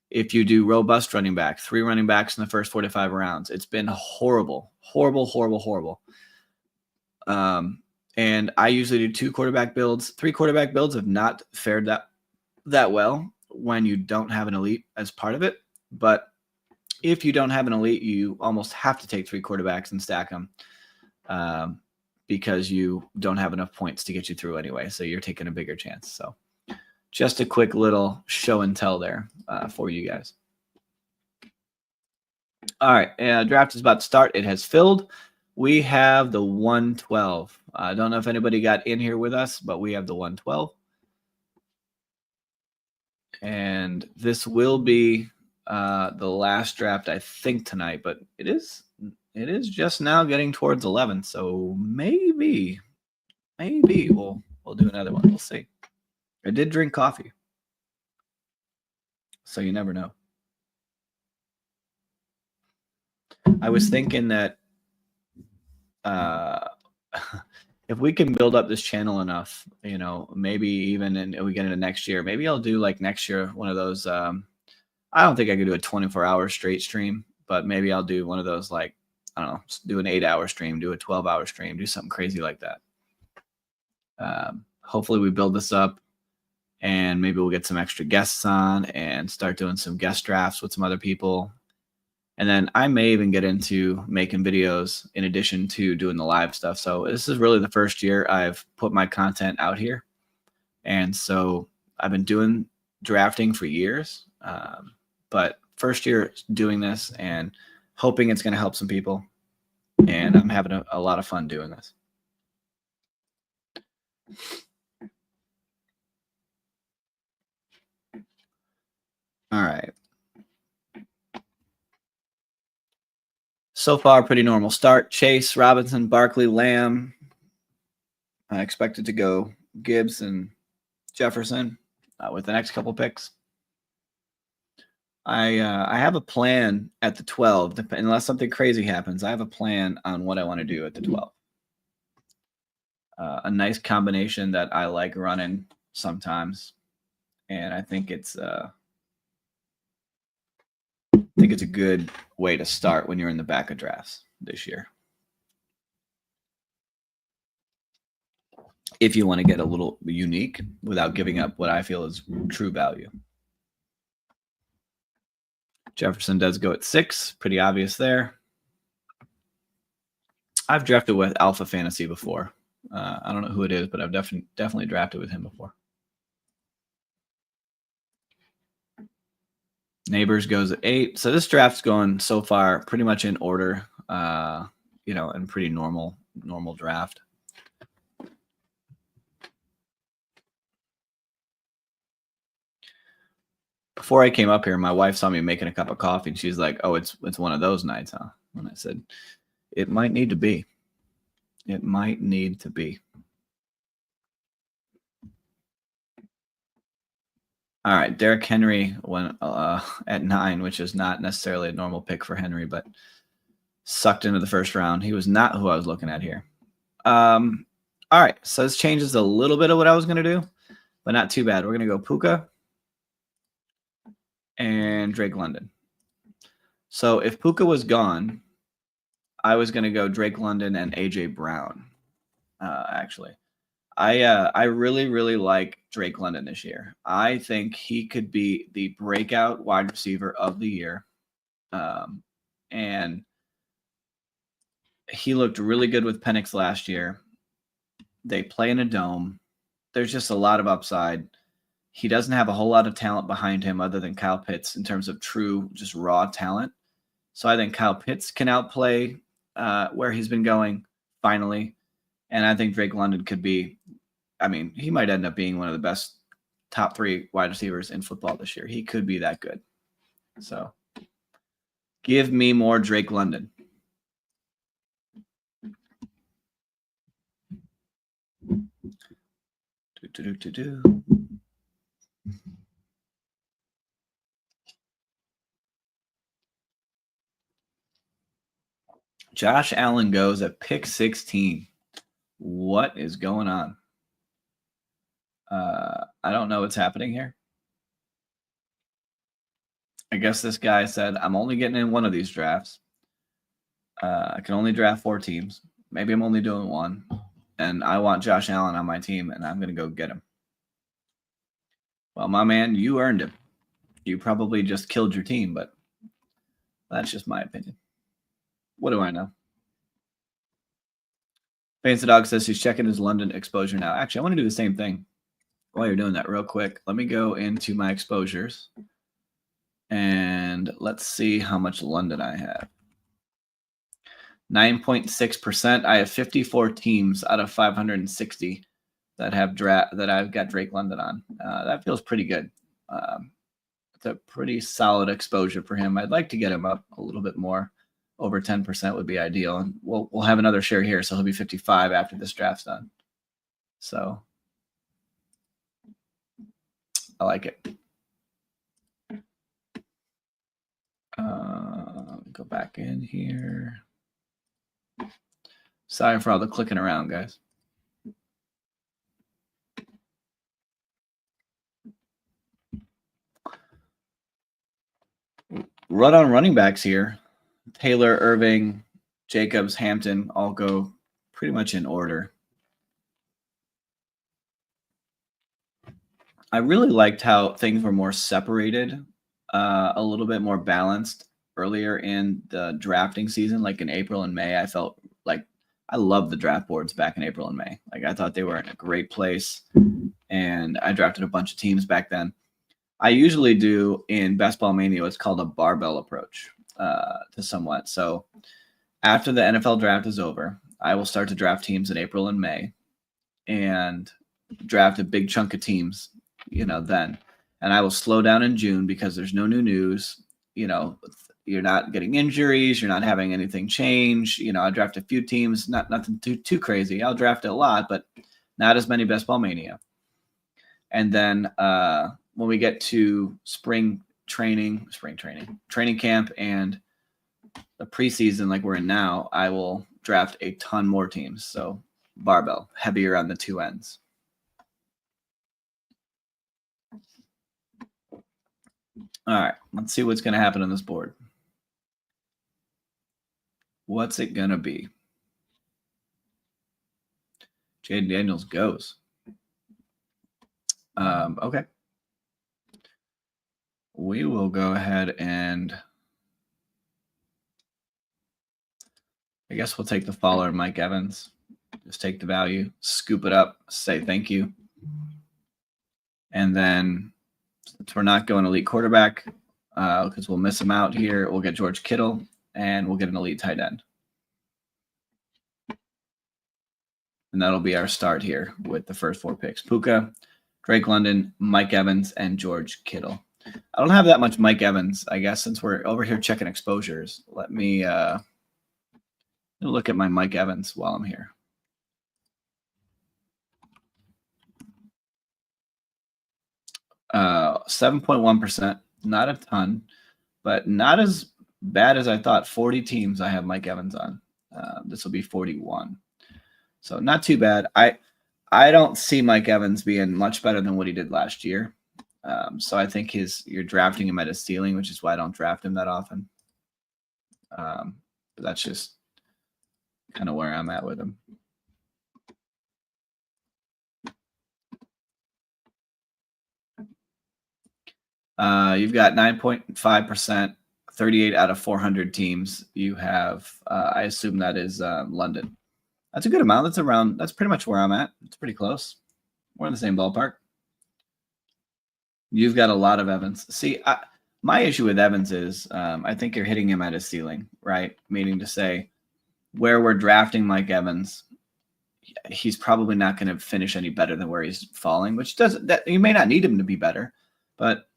Speaker 1: If you do robust running back, 3 running backs in the first 4 to 5 rounds, it's been horrible. And I usually do 2 quarterback builds. 3 quarterback builds have not fared that well when you don't have an elite as part of it. But if you don't have an elite, you almost have to take 3 quarterbacks and stack them. Because you don't have enough points to get you through anyway. So you're taking a bigger chance. So just a quick little show and tell there for you guys. All right. Draft is about to start. It has filled. We have the 112. I don't know if anybody got in here with us, but we have the 112. And this will be the last draft, I think, tonight, but it is just now getting towards 11, so maybe we'll do another one. We'll see. I did drink coffee, so you never know. I was thinking that if we can build up this channel enough, maybe even we get into next year, maybe I'll do like next year one of those. I don't think I could do a 24-hour straight stream, but maybe I'll do one of those, like, I don't know, do an 8-hour stream, do a 12-hour stream, do something crazy like that. Hopefully we build this up and maybe we'll get some extra guests on and start doing some guest drafts with some other people. And then I may even get into making videos in addition to doing the live stuff. So this is really the first year I've put my content out here. And so I've been doing drafting for years, but first year doing this and hoping it's going to help some people. And I'm having a lot of fun doing this. All right. So far, pretty normal start. Chase, Robinson, Barkley, Lamb. I expected to go Gibbs and Jefferson with the next couple picks. I have a plan at the 12. Unless something crazy happens, I have a plan on what I want to do at the 12. A nice combination that I like running sometimes, and I think it's a good way to start when you're in the back of drafts this year. If you want to get a little unique without giving up what I feel is true value. Jefferson does go at 6. Pretty obvious there. I've drafted with Alpha Fantasy before. I don't know who it is, but I've definitely drafted with him before. Neighbors goes at 8. So this draft's going so far pretty much in order, and pretty normal draft. Before I came up here, my wife saw me making a cup of coffee, and she's like, "Oh, it's one of those nights, huh?" And I said, "It might need to be. It might need to be." All right, Derrick Henry went at 9, which is not necessarily a normal pick for Henry, but sucked into the first round. He was not who I was looking at here. All right, so this changes a little bit of what I was going to do, but not too bad. We're going to go Puka and Drake London. So if Puka was gone, I was going to go Drake London and AJ Brown. Actually, I really, really like Drake London this year. I think he could be the breakout wide receiver of the year. And he looked really good with Penix last year. They play in a dome. There's just a lot of upside. He doesn't have a whole lot of talent behind him other than Kyle Pitts in terms of true, just raw talent. So I think Kyle Pitts can outplay where he's been going finally. And I think Drake London could be, I mean, he might end up being one of the best top 3 wide receivers in football this year. He could be that good. So give me more Drake London. Josh Allen goes at pick 16. What is going on? I don't know what's happening here. I guess this guy said, I'm only getting in one of these drafts. I can only draft 4 teams. Maybe I'm only doing 1. And I want Josh Allen on my team, and I'm going to go get him. Well, my man, you earned him. You probably just killed your team, but that's just my opinion. What do I know? Fancy Dog says he's checking his London exposure now. Actually, I want to do the same thing while you're doing that real quick. Let me go into my exposures, and let's see how much London I have. 9.6%. I have 54 teams out of 560 that have that I've got Drake London on. That feels pretty good. It's a pretty solid exposure for him. I'd like to get him up a little bit more. Over 10% would be ideal. And we'll have another share here, so he'll be 55 after this draft's done. So I like it. Go back in here. Sorry for all the clicking around, guys. Run on running backs here. Taylor, Irving, Jacobs, Hampton all go pretty much in order. I really liked how things were more separated, a little bit more balanced earlier in the drafting season, like in April and May. I felt like I loved the draft boards back in April and May. Like I thought they were in a great place, and I drafted a bunch of teams back then. I usually do in Best Ball Mania what's called a barbell approach to somewhat. So after the NFL draft is over, I will start to draft teams in April and May and draft a big chunk of teams, then. And I will slow down in June because there's no new news. You're not getting injuries. You're not having anything change. I draft a few teams, nothing too crazy. I'll draft a lot, but not as many Best Ball Mania. And then when we get to spring training camp and the preseason like we're in now, I will draft a ton more teams. So barbell, heavier on the 2 ends. All right, let's see what's going to happen on this board. What's it going to be? Jaden Daniels goes. Okay. We will go ahead and I guess we'll take the follower, Mike Evans. Just take the value, scoop it up, say thank you. And then since we're not going elite quarterback, because we'll miss him out here, we'll get George Kittle, and we'll get an elite tight end. And that'll be our start here with the first 4 picks. Puka, Drake London, Mike Evans, and George Kittle. I don't have that much Mike Evans, I guess, since we're over here checking exposures. Let me look at my Mike Evans while I'm here. Uh, 7.1%, not a ton, but not as bad as I thought. 40 teams I have Mike Evans on. This will be 41. So not too bad. I don't see Mike Evans being much better than what he did last year. So I think you're drafting him at his ceiling, which is why I don't draft him that often. But that's just kind of where I'm at with him. You've got 9.5%, 38 out of 400 teams. You have, I assume that is London. That's a good amount. That's pretty much where I'm at. It's pretty close. We're in the same ballpark. You've got a lot of Evans. See, my issue with Evans is I think you're hitting him at his ceiling, right? Meaning to say, where we're drafting Mike Evans, he's probably not going to finish any better than where he's falling, which doesn't that you may not need him to be better, but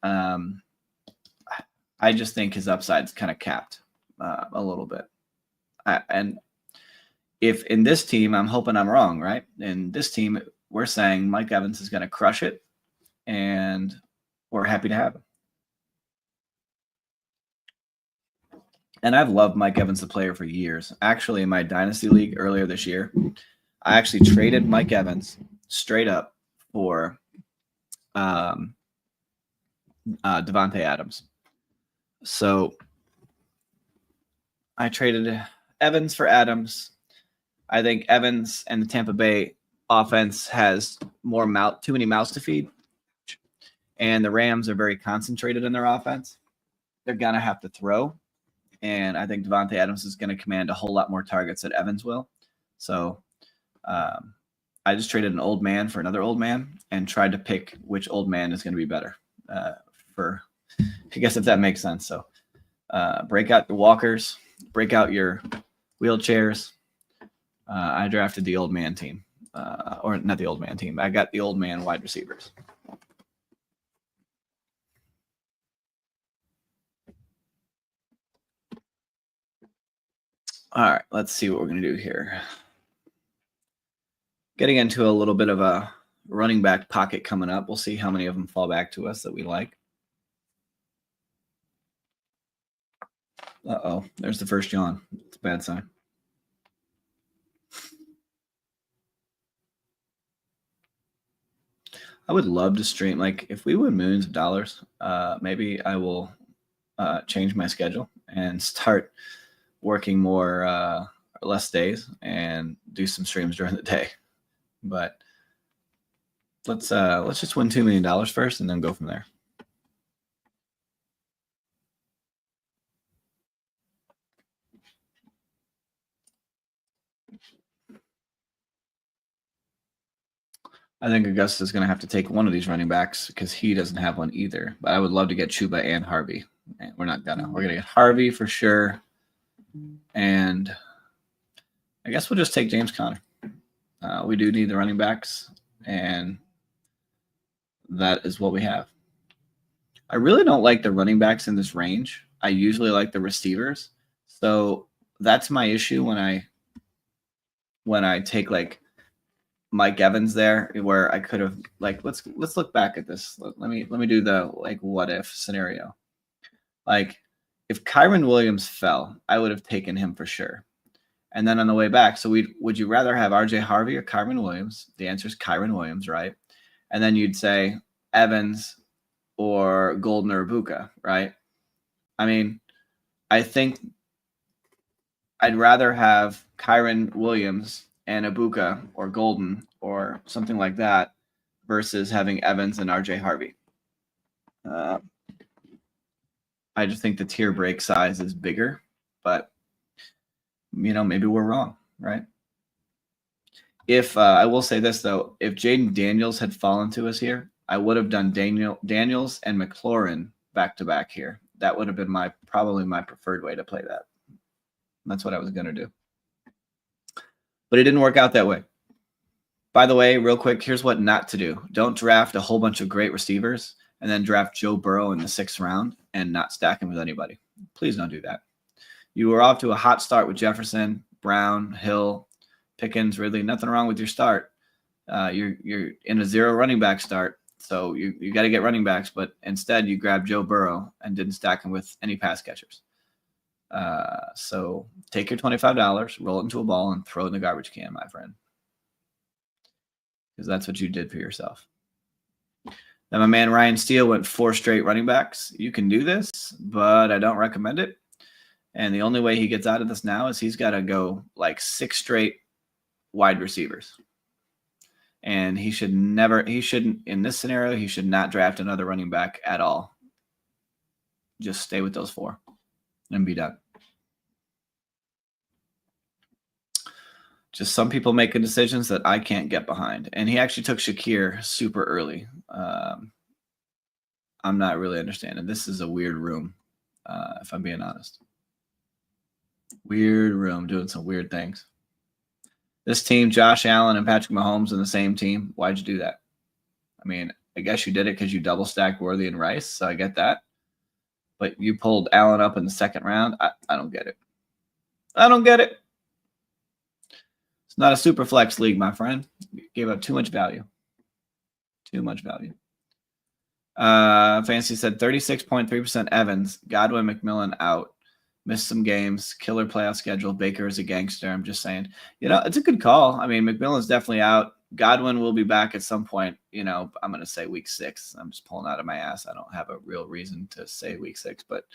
Speaker 1: I just think his upside's kind of capped a little bit. And if in this team, I'm hoping I'm wrong, right? In this team, we're saying Mike Evans is going to crush it, and we're happy to have him. And I've loved Mike Evans, the player, for years. Actually, in my Dynasty League earlier this year, I actually traded Mike Evans straight up for Davante Adams. So I traded Evans for Adams. I think Evans and the Tampa Bay offense has too many mouths to feed. And the Rams are very concentrated in their offense. They're going to have to throw. And I think Davante Adams is going to command a whole lot more targets than Evans will. So I just traded an old man for another old man and tried to pick which old man is going to be better I guess if that makes sense. So break out the walkers, break out your wheelchairs. I drafted the old man team, or not the old man team. I got the old man wide receivers. All right, let's see what we're going to do here. Getting into a little bit of a running back pocket coming up. We'll see how many of them fall back to us that we like. Uh-oh, there's the first yawn. It's a bad sign. I would love to stream. Like, if we win millions of dollars, maybe I will change my schedule and start working less days and do some streams during the day. But let's just win $2 million first and then go from there. I think Augusta is going to have to take one of these running backs because he doesn't have one either. But I would love to get Chuba and Harvey. And we're not gonna. We're gonna get Harvey for sure. And I guess we'll just take James Conner. We do need the running backs, and that is what we have. I really don't like the running backs in this range. I usually like the receivers. So that's my issue when I take like Mike Evans there, where I could have like let's look back at this. Let me do the like what if scenario. Like if Kyren Williams fell, I would have taken him for sure. And then on the way back, so would you rather have RJ Harvey or Kyren Williams? The answer is Kyren Williams, right? And then you'd say Evans or Golden or Ibuka, right? I mean, I think I'd rather have Kyren Williams and Ibuka or Golden or something like that versus having Evans and RJ Harvey. I just think the tier break size is bigger, but maybe we're wrong, right? If I will say this though, if Jaden Daniels had fallen to us here, I would have done Daniels and McLaurin back to back here. That would have been probably my preferred way to play that. That's what I was going to do. But it didn't work out that way. By the way, real quick, here's what not to do. Don't draft a whole bunch of great receivers and then draft Joe Burrow in the 6th round and not stack him with anybody. Please don't do that. You were off to a hot start with Jefferson, Brown, Hill, Pickens, Ridley. Nothing wrong with your start. You're in a 0 running back start, so you got to get running backs. But instead, you grabbed Joe Burrow and didn't stack him with any pass catchers. So take your $25, roll it into a ball, and throw it in the garbage can, my friend. Because that's what you did for yourself. Then my man Ryan Steele went 4 straight running backs. You can do this, but I don't recommend it. And the only way he gets out of this now is he's got to go like 6 straight wide receivers. And he shouldn't, in this scenario, he should not draft another running back at all. Just stay with those 4 and be done. Just some people making decisions that I can't get behind. And he actually took Shakir super early. I'm not really understanding. This is a weird room, if I'm being honest. Weird room, doing some weird things. This team, Josh Allen and Patrick Mahomes in the same team. Why'd you do that? I mean, I guess you did it because you double stacked Worthy and Rice, so I get that. But you pulled Allen up in the 2nd round. I don't get it. I don't get it. It's not a super flex league, my friend. You gave up too much value. Too much value. Fancy said 36.3% Evans. Godwin, McMillan out. Missed some games. Killer playoff schedule. Baker is a gangster. I'm just saying. It's a good call. I mean, McMillan's definitely out. Godwin will be back at some point. I'm going to say week 6. I'm just pulling out of my ass. I don't have a real reason to say week 6. But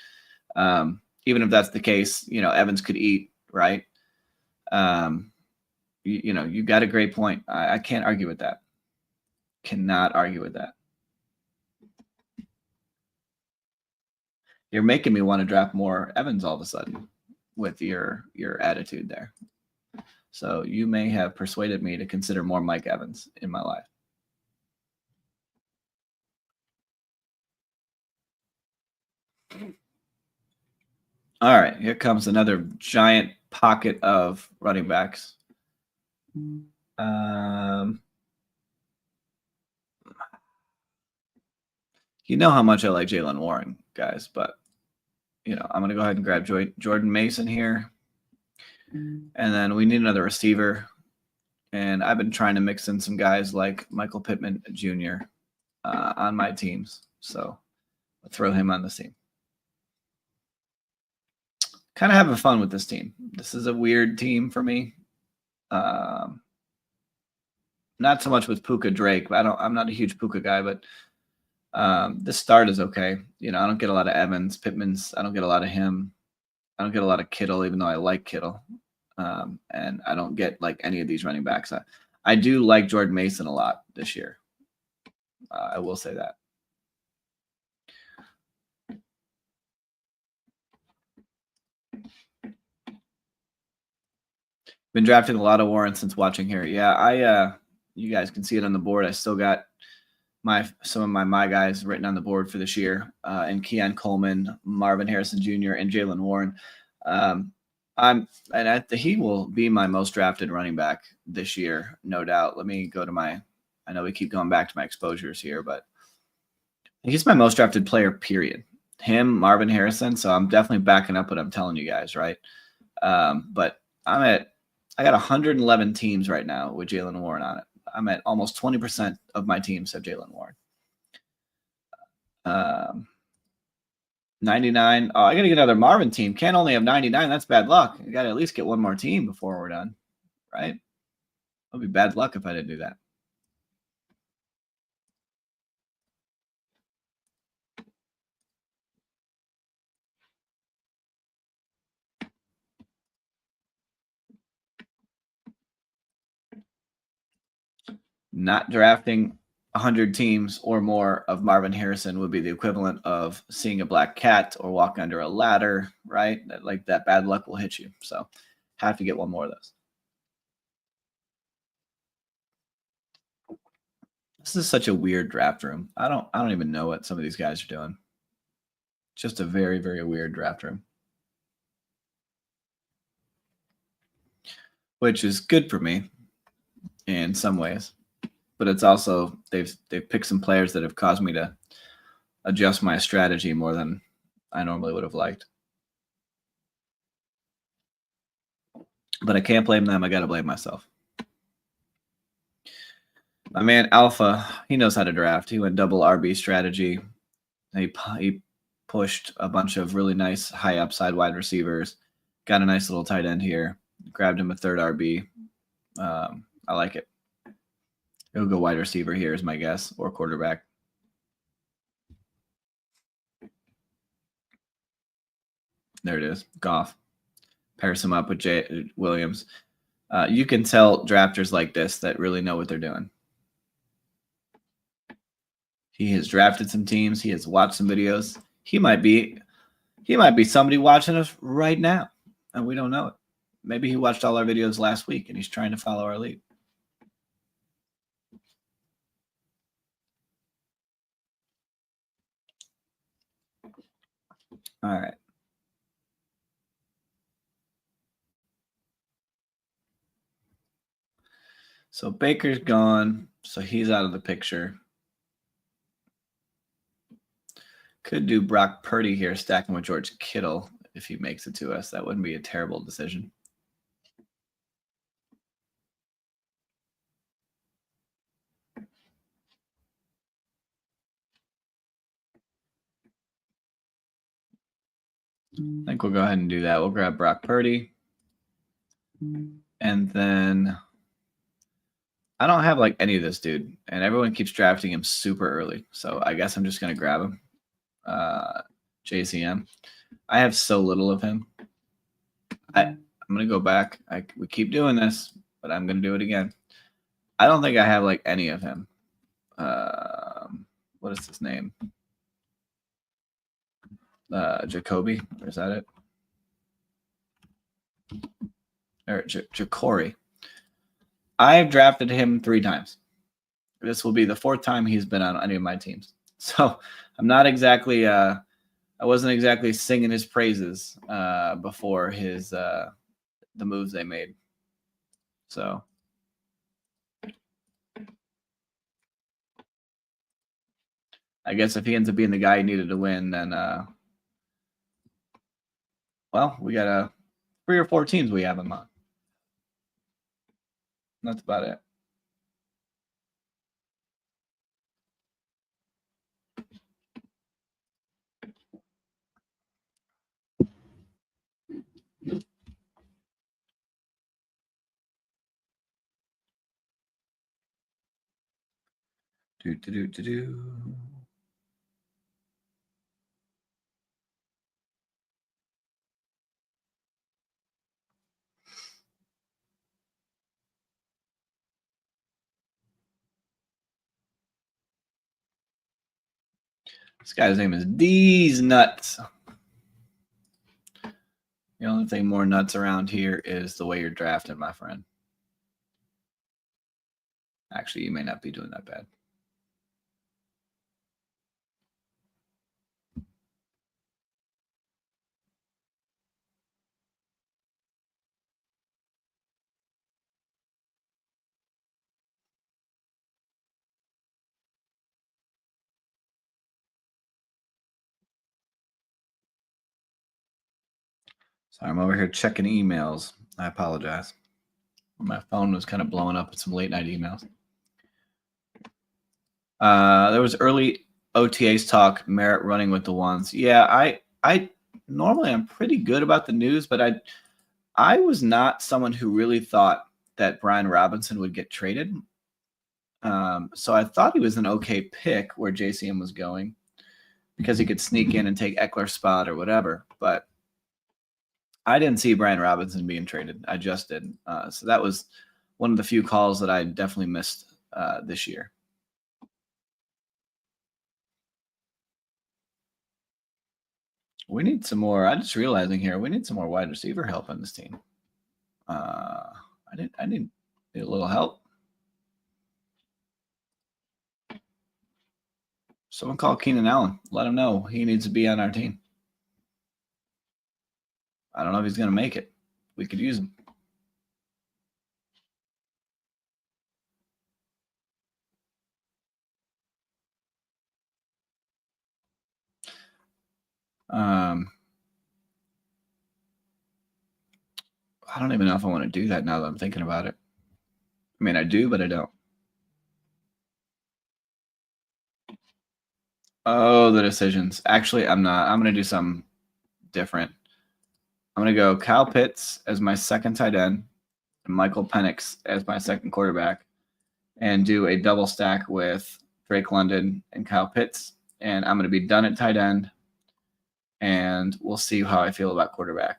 Speaker 1: even if that's the case, Evans could eat, right? You got a great point. I can't argue with that. Cannot argue with that. You're making me want to draft more Evans all of a sudden with your attitude there. So you may have persuaded me to consider more Mike Evans in my life. All right, here comes another giant pocket of running backs. You know how much I like Jaylen Warren, guys, but I'm going to go ahead and grab Jordan Mason here. And then we need another receiver. And I've been trying to mix in some guys like Michael Pittman Jr. On my teams. So I'll throw him on the team. Kind of having fun with this team. This is a weird team for me. Not so much with Puka Drake. I'm not a huge Puka guy, but this start is okay. I don't get a lot of Evans. Pittman's, I don't get a lot of him. I don't get a lot of Kittle, even though I like Kittle. And I don't get like any of these running backs. I do like Jordan Mason a lot this year. I will say that. Been drafting a lot of Warren since watching here. Yeah, you guys can see it on the board. I still got some of my guys written on the board for this year, and Keon Coleman, Marvin Harrison Jr., and Jaylen Warren. He will be my most drafted running back this year, no doubt. Let me go to I know we keep going back to my exposures here, but he's my most drafted player, period. Him, Marvin Harrison. So I'm definitely backing up what I'm telling you guys, right? But I got 111 teams right now with Jaylen Warren on it. I'm at almost 20% of my teams have Jaylen Warren. 99. Oh, I got to get another Marvin team. Can't only have 99. That's bad luck. I got to at least get one more team before we're done, right? It would be bad luck if I didn't do that. Not drafting 100 teams or more of Marvin Harrison would be the equivalent of seeing a black cat or walk under a ladder, right? Like that bad luck will hit you. So have to get one more of those. This is such a weird draft room. I don't even know what some of these guys are doing. Just a very, very weird draft room. Which is good for me in some ways. But it's also they've picked some players that have caused me to adjust my strategy more than I normally would have liked. But I can't blame them. I got to blame myself. My man Alpha, he knows how to draft. He went double RB strategy. He pushed a bunch of really nice high upside wide receivers. Got a nice little tight end here. Grabbed him a third RB. I like it. It'll go wide receiver here is my guess, or quarterback. There it is. Goff. Pairs him up with Jay Williams. You can tell drafters like this that really know what they're doing. He has drafted some teams. He has watched some videos. He might be somebody watching us right now, and we don't know it. Maybe he watched all our videos last week, and he's trying to follow our lead. All right. So Baker's gone, so he's out of the picture. Could do Brock Purdy here, stacking with George Kittle if he makes it to us. That wouldn't be a terrible decision. I think we'll go ahead and do that. We'll grab Brock Purdy. And then I don't have like any of this dude, and everyone keeps drafting him super early. So I guess I'm just going to grab him. JCM. I have so little of him. I'm going to go back. We keep doing this, but I'm going to do it again. I don't think I have like any of him. What is his name? Jacoby, or is that it? Or Jacory. I've drafted him 3 times. This will be the 4th time he's been on any of my teams. So I'm not exactly I wasn't exactly singing his praises before his the moves they made. So I guess if he ends up being the guy he needed to win, then well, we got 3 or 4 teams we have him on. That's about it. Do. This guy's name is D's Nuts. The only thing more nuts around here is the way you're drafted, my friend. Actually, you may not be doing that bad. So I'm over here checking emails. I apologize. My phone was kind of blowing up with some late night emails. There was early OTAs talk, Merritt running with the ones. Yeah, I normally I'm pretty good about the news, but I was not someone who really thought that Brian Robinson would get traded. So I thought he was an okay pick where JCM was going because he could sneak in and take Eckler's spot or whatever. But I didn't see Brian Robinson being traded. I just didn't. So that was one of the few calls that I definitely missed this year. We need some more. I'm just realizing here we need some more wide receiver help on this team. I need a little help. Someone call Keenan Allen. Let him know he needs to be on our team. I don't know if he's going to make it. We could use him. I don't even know if I want to do that now that I'm thinking about it. I mean, I do, but I don't. Oh, the decisions. Actually, I'm not. I'm going to do something different. I'm going to go Kyle Pitts as my second tight end and Michael Penix as my second quarterback and do a double stack with Drake London and Kyle Pitts. And I'm going to be done at tight end, and we'll see how I feel about quarterback.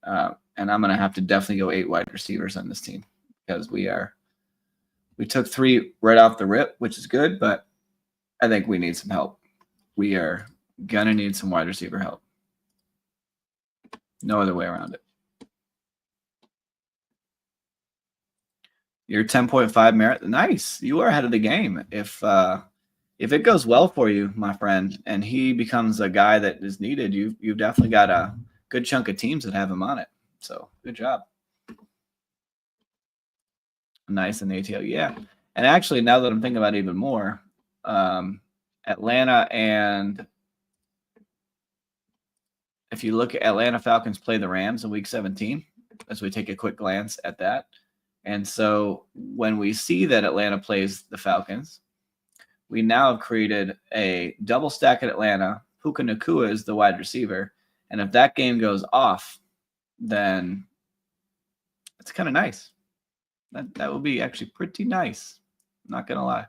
Speaker 1: And I'm going to have to definitely go 8 wide receivers on this team because we took 3 right off the rip, which is good, but I think we need some help. We are going to need some wide receiver help. No other way around it. You're 10.5 merit. Nice. You are ahead of the game. If it goes well for you, my friend, and he becomes a guy that is needed, you've definitely got a good chunk of teams that have him on it. So good job. Nice in the ATL. Yeah. And actually, now that I'm thinking about it even more, Atlanta, and if you look at Atlanta Falcons play the Rams in week 17, as we take a quick glance at that. And so when we see that Atlanta plays the Falcons, we now have created a double stack at Atlanta. Puka Nacua is the wide receiver. And if that game goes off, then it's kind of nice. That would be actually pretty nice. I'm not going to lie.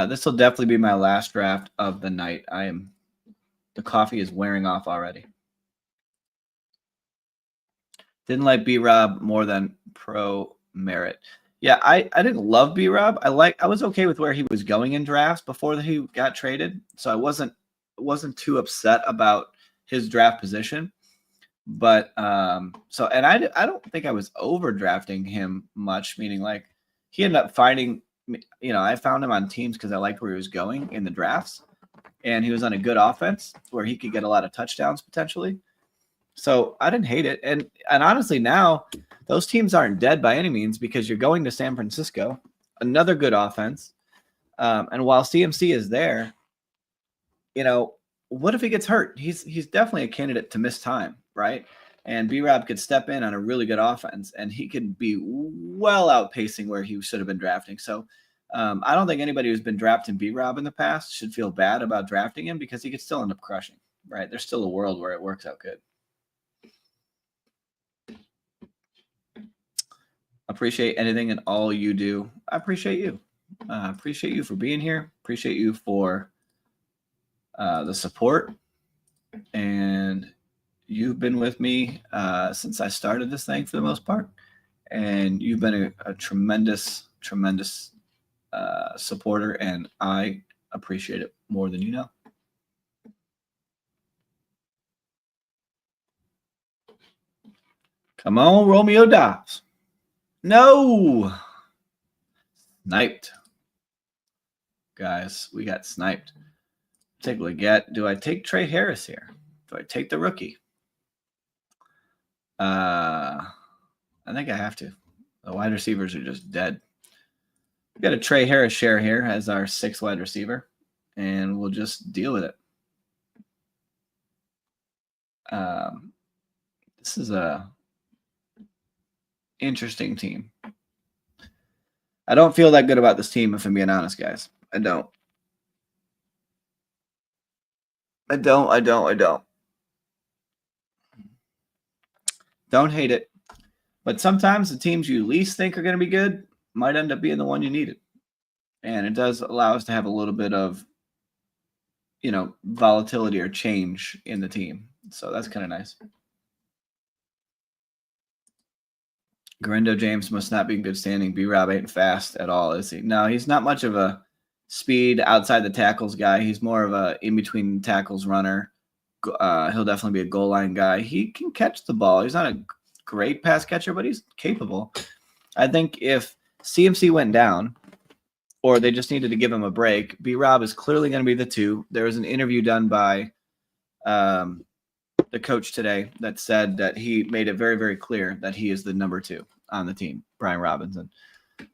Speaker 1: This will definitely be my last draft of the night. The coffee is wearing off already. Didn't like B-Rob more than Pro Merit. Yeah, I didn't love B-Rob. I was okay with where he was going in drafts before he got traded, so I wasn't too upset about his draft position. But I don't think I was overdrafting him much, meaning like he ended up finding, I found him on teams because I liked where he was going in the drafts, and he was on a good offense where he could get a lot of touchdowns potentially. So I didn't hate it. And honestly, now those teams aren't dead by any means because you're going to San Francisco, another good offense. And while CMC is there, what if he gets hurt? He's definitely a candidate to miss time, right? And B-Rob could step in on a really good offense, and he could be well outpacing where he should have been drafting. So I don't think anybody who's been drafting B-Rob in the past should feel bad about drafting him because he could still end up crushing, right? There's still a world where it works out good. Appreciate anything and all you do. I appreciate you. Appreciate you for being here. Appreciate you for the support. And you've been with me since I started this thing for the most part. And you've been a tremendous, tremendous supporter. And I appreciate it more than you know. Come on, Romeo Dobbs. No. Sniped. Guys, we got sniped. Take a look at, do I take Trey Harris here? Do I take the rookie? I think I have to. The wide receivers are just dead. We got a Trey Harris share here as our 6th wide receiver, and we'll just deal with it. This is a interesting team. I don't feel that good about this team, if I'm being honest, guys. I don't. Don't hate it. But sometimes the teams you least think are going to be good might end up being the one you needed. And it does allow us to have a little bit of, volatility or change in the team. So that's kind of nice. Garendo James must not be in good standing. B-Rob ain't fast at all, is he? No, he's not much of a speed outside the tackles guy. He's more of a in-between tackles runner. He'll definitely be a goal line guy. He can catch the ball. He's not a great pass catcher, but he's capable. I think if CMC went down or they just needed to give him a break, B-Rob is clearly going to be the 2. There was an interview done by the coach today that said that he made it very, very clear that he is the number 2 on the team, Brian Robinson.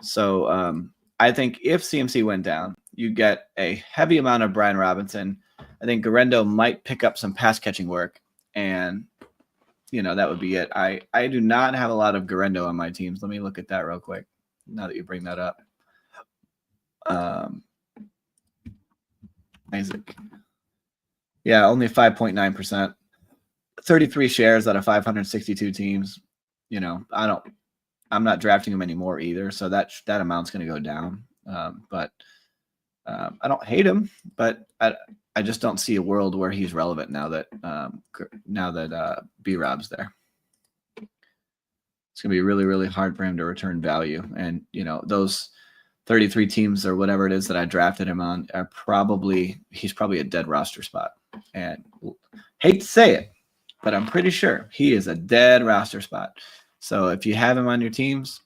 Speaker 1: So I think if CMC went down, you get a heavy amount of Brian Robinson. I think Garendo might pick up some pass catching work, and that would be it. I do not have a lot of Garendo on my teams. Let me look at that real quick now that you bring that up. Isaac. Yeah, only 5.9%. 33 shares out of 562 teams. I'm not drafting him anymore either, so that amount's going to go down. But I don't hate him, but I just don't see a world where he's relevant now that B-Rob's there. It's going to be really, really hard for him to return value. And, those 33 teams or whatever it is that I drafted him on he's probably a dead roster spot. And hate to say it, but I'm pretty sure he is a dead roster spot. So if you have him on your teams,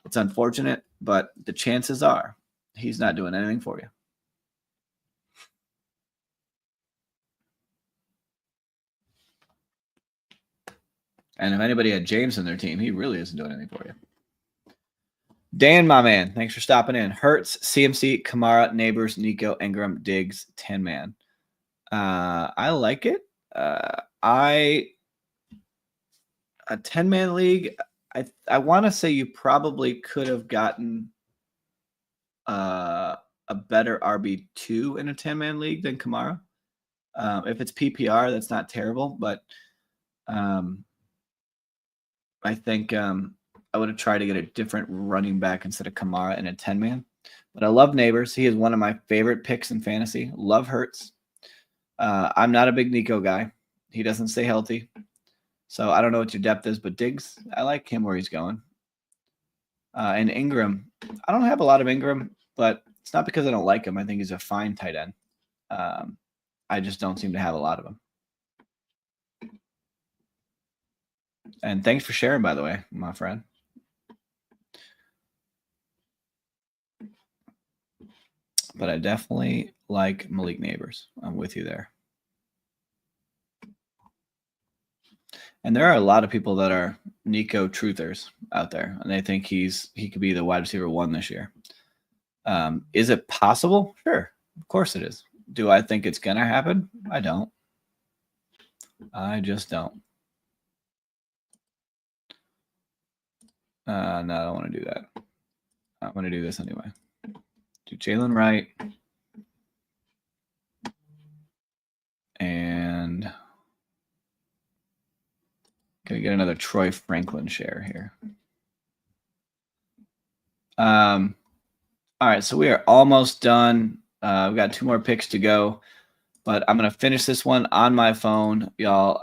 Speaker 1: it's unfortunate, but the chances are he's not doing anything for you. And if anybody had James in their team, he really isn't doing anything for you. Dan, my man, thanks for stopping in. Hurts, CMC, Kamara, Neighbors, Nico, Ingram, Diggs, 10-man. I like it. A 10-man league, I want to say you probably could have gotten a better RB2 in a 10-man league than Kamara. If it's PPR, that's not terrible, but I think I would have tried to get a different running back instead of Kamara in a 10-man. But I love Neighbors. He is one of my favorite picks in fantasy. Love Hurts. I'm not a big Nico guy. He doesn't stay healthy. So I don't know what your depth is, but Diggs, I like him where he's going. And Ingram, I don't have a lot of Ingram, but it's not because I don't like him. I think he's a fine tight end. I just don't seem to have a lot of them. And thanks for sharing, by the way, my friend. But I definitely like Malik Neighbors. I'm with you there. And there are a lot of people that are Nico truthers out there, and they think he could be the wide receiver 1 this year. Is it possible? Sure. Of course it is. Do I think it's going to happen? I don't. I just don't. No, I don't want to do that. I'm going to do this anyway. Do Jalen Wright. And going to get another Troy Franklin share here. All right, so we are almost done. We've got 2 more picks to go, but I'm going to finish this one on my phone. Y'all,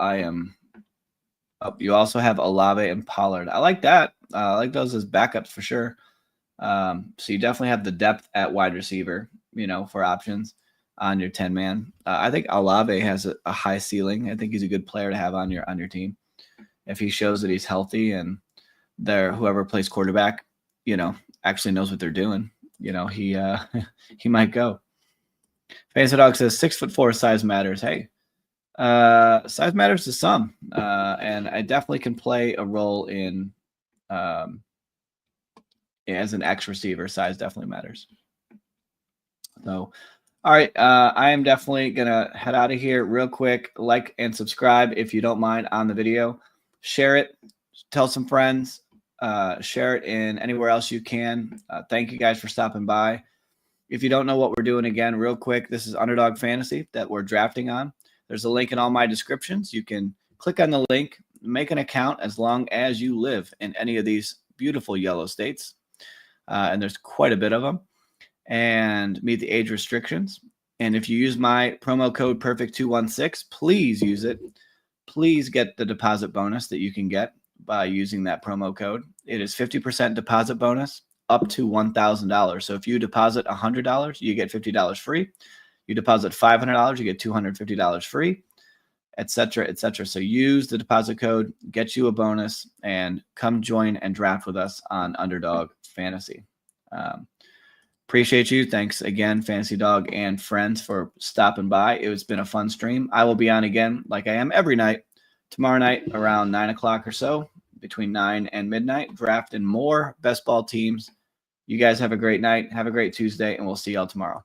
Speaker 1: you also have Olave and Pollard. I like that. I like those as backups for sure. So you definitely have the depth at wide receiver, for options on your 10-man. I think Olave has a high ceiling. I think he's a good player to have on your team. If he shows that he's healthy and whoever plays quarterback, actually knows what they're doing, he might go. Fancy Dog says 6'4" size matters. Hey, size matters to some, and I definitely can play a role in as an X receiver. Size definitely matters. So, all right, I am definitely gonna head out of here real quick. Like and subscribe if you don't mind on the video. Share it, tell some friends, share it in anywhere else you can. Thank you guys for stopping by. If you don't know what we're doing, again, real quick, this is Underdog Fantasy that we're drafting on. There's a link in all my descriptions. You can click on the link, make an account as long as you live in any of these beautiful yellow states. And there's quite a bit of them, and meet the age restrictions. And if you use my promo code PERFECT216, please use it. Please get the deposit bonus that you can get by using that promo code. It is 50% deposit bonus up to $1,000. So if you deposit $100, you get $50 free. You deposit $500, you get $250 free, et cetera, et cetera. So use the deposit code, get you a bonus, and come join and draft with us on Underdog Fantasy. Appreciate you. Thanks again, Fantasy Dog and friends, for stopping by. It's been a fun stream. I will be on again like I am every night, tomorrow night around 9 o'clock or so, between 9 and midnight, drafting more best ball teams. You guys have a great night. Have a great Tuesday, and we'll see y'all tomorrow.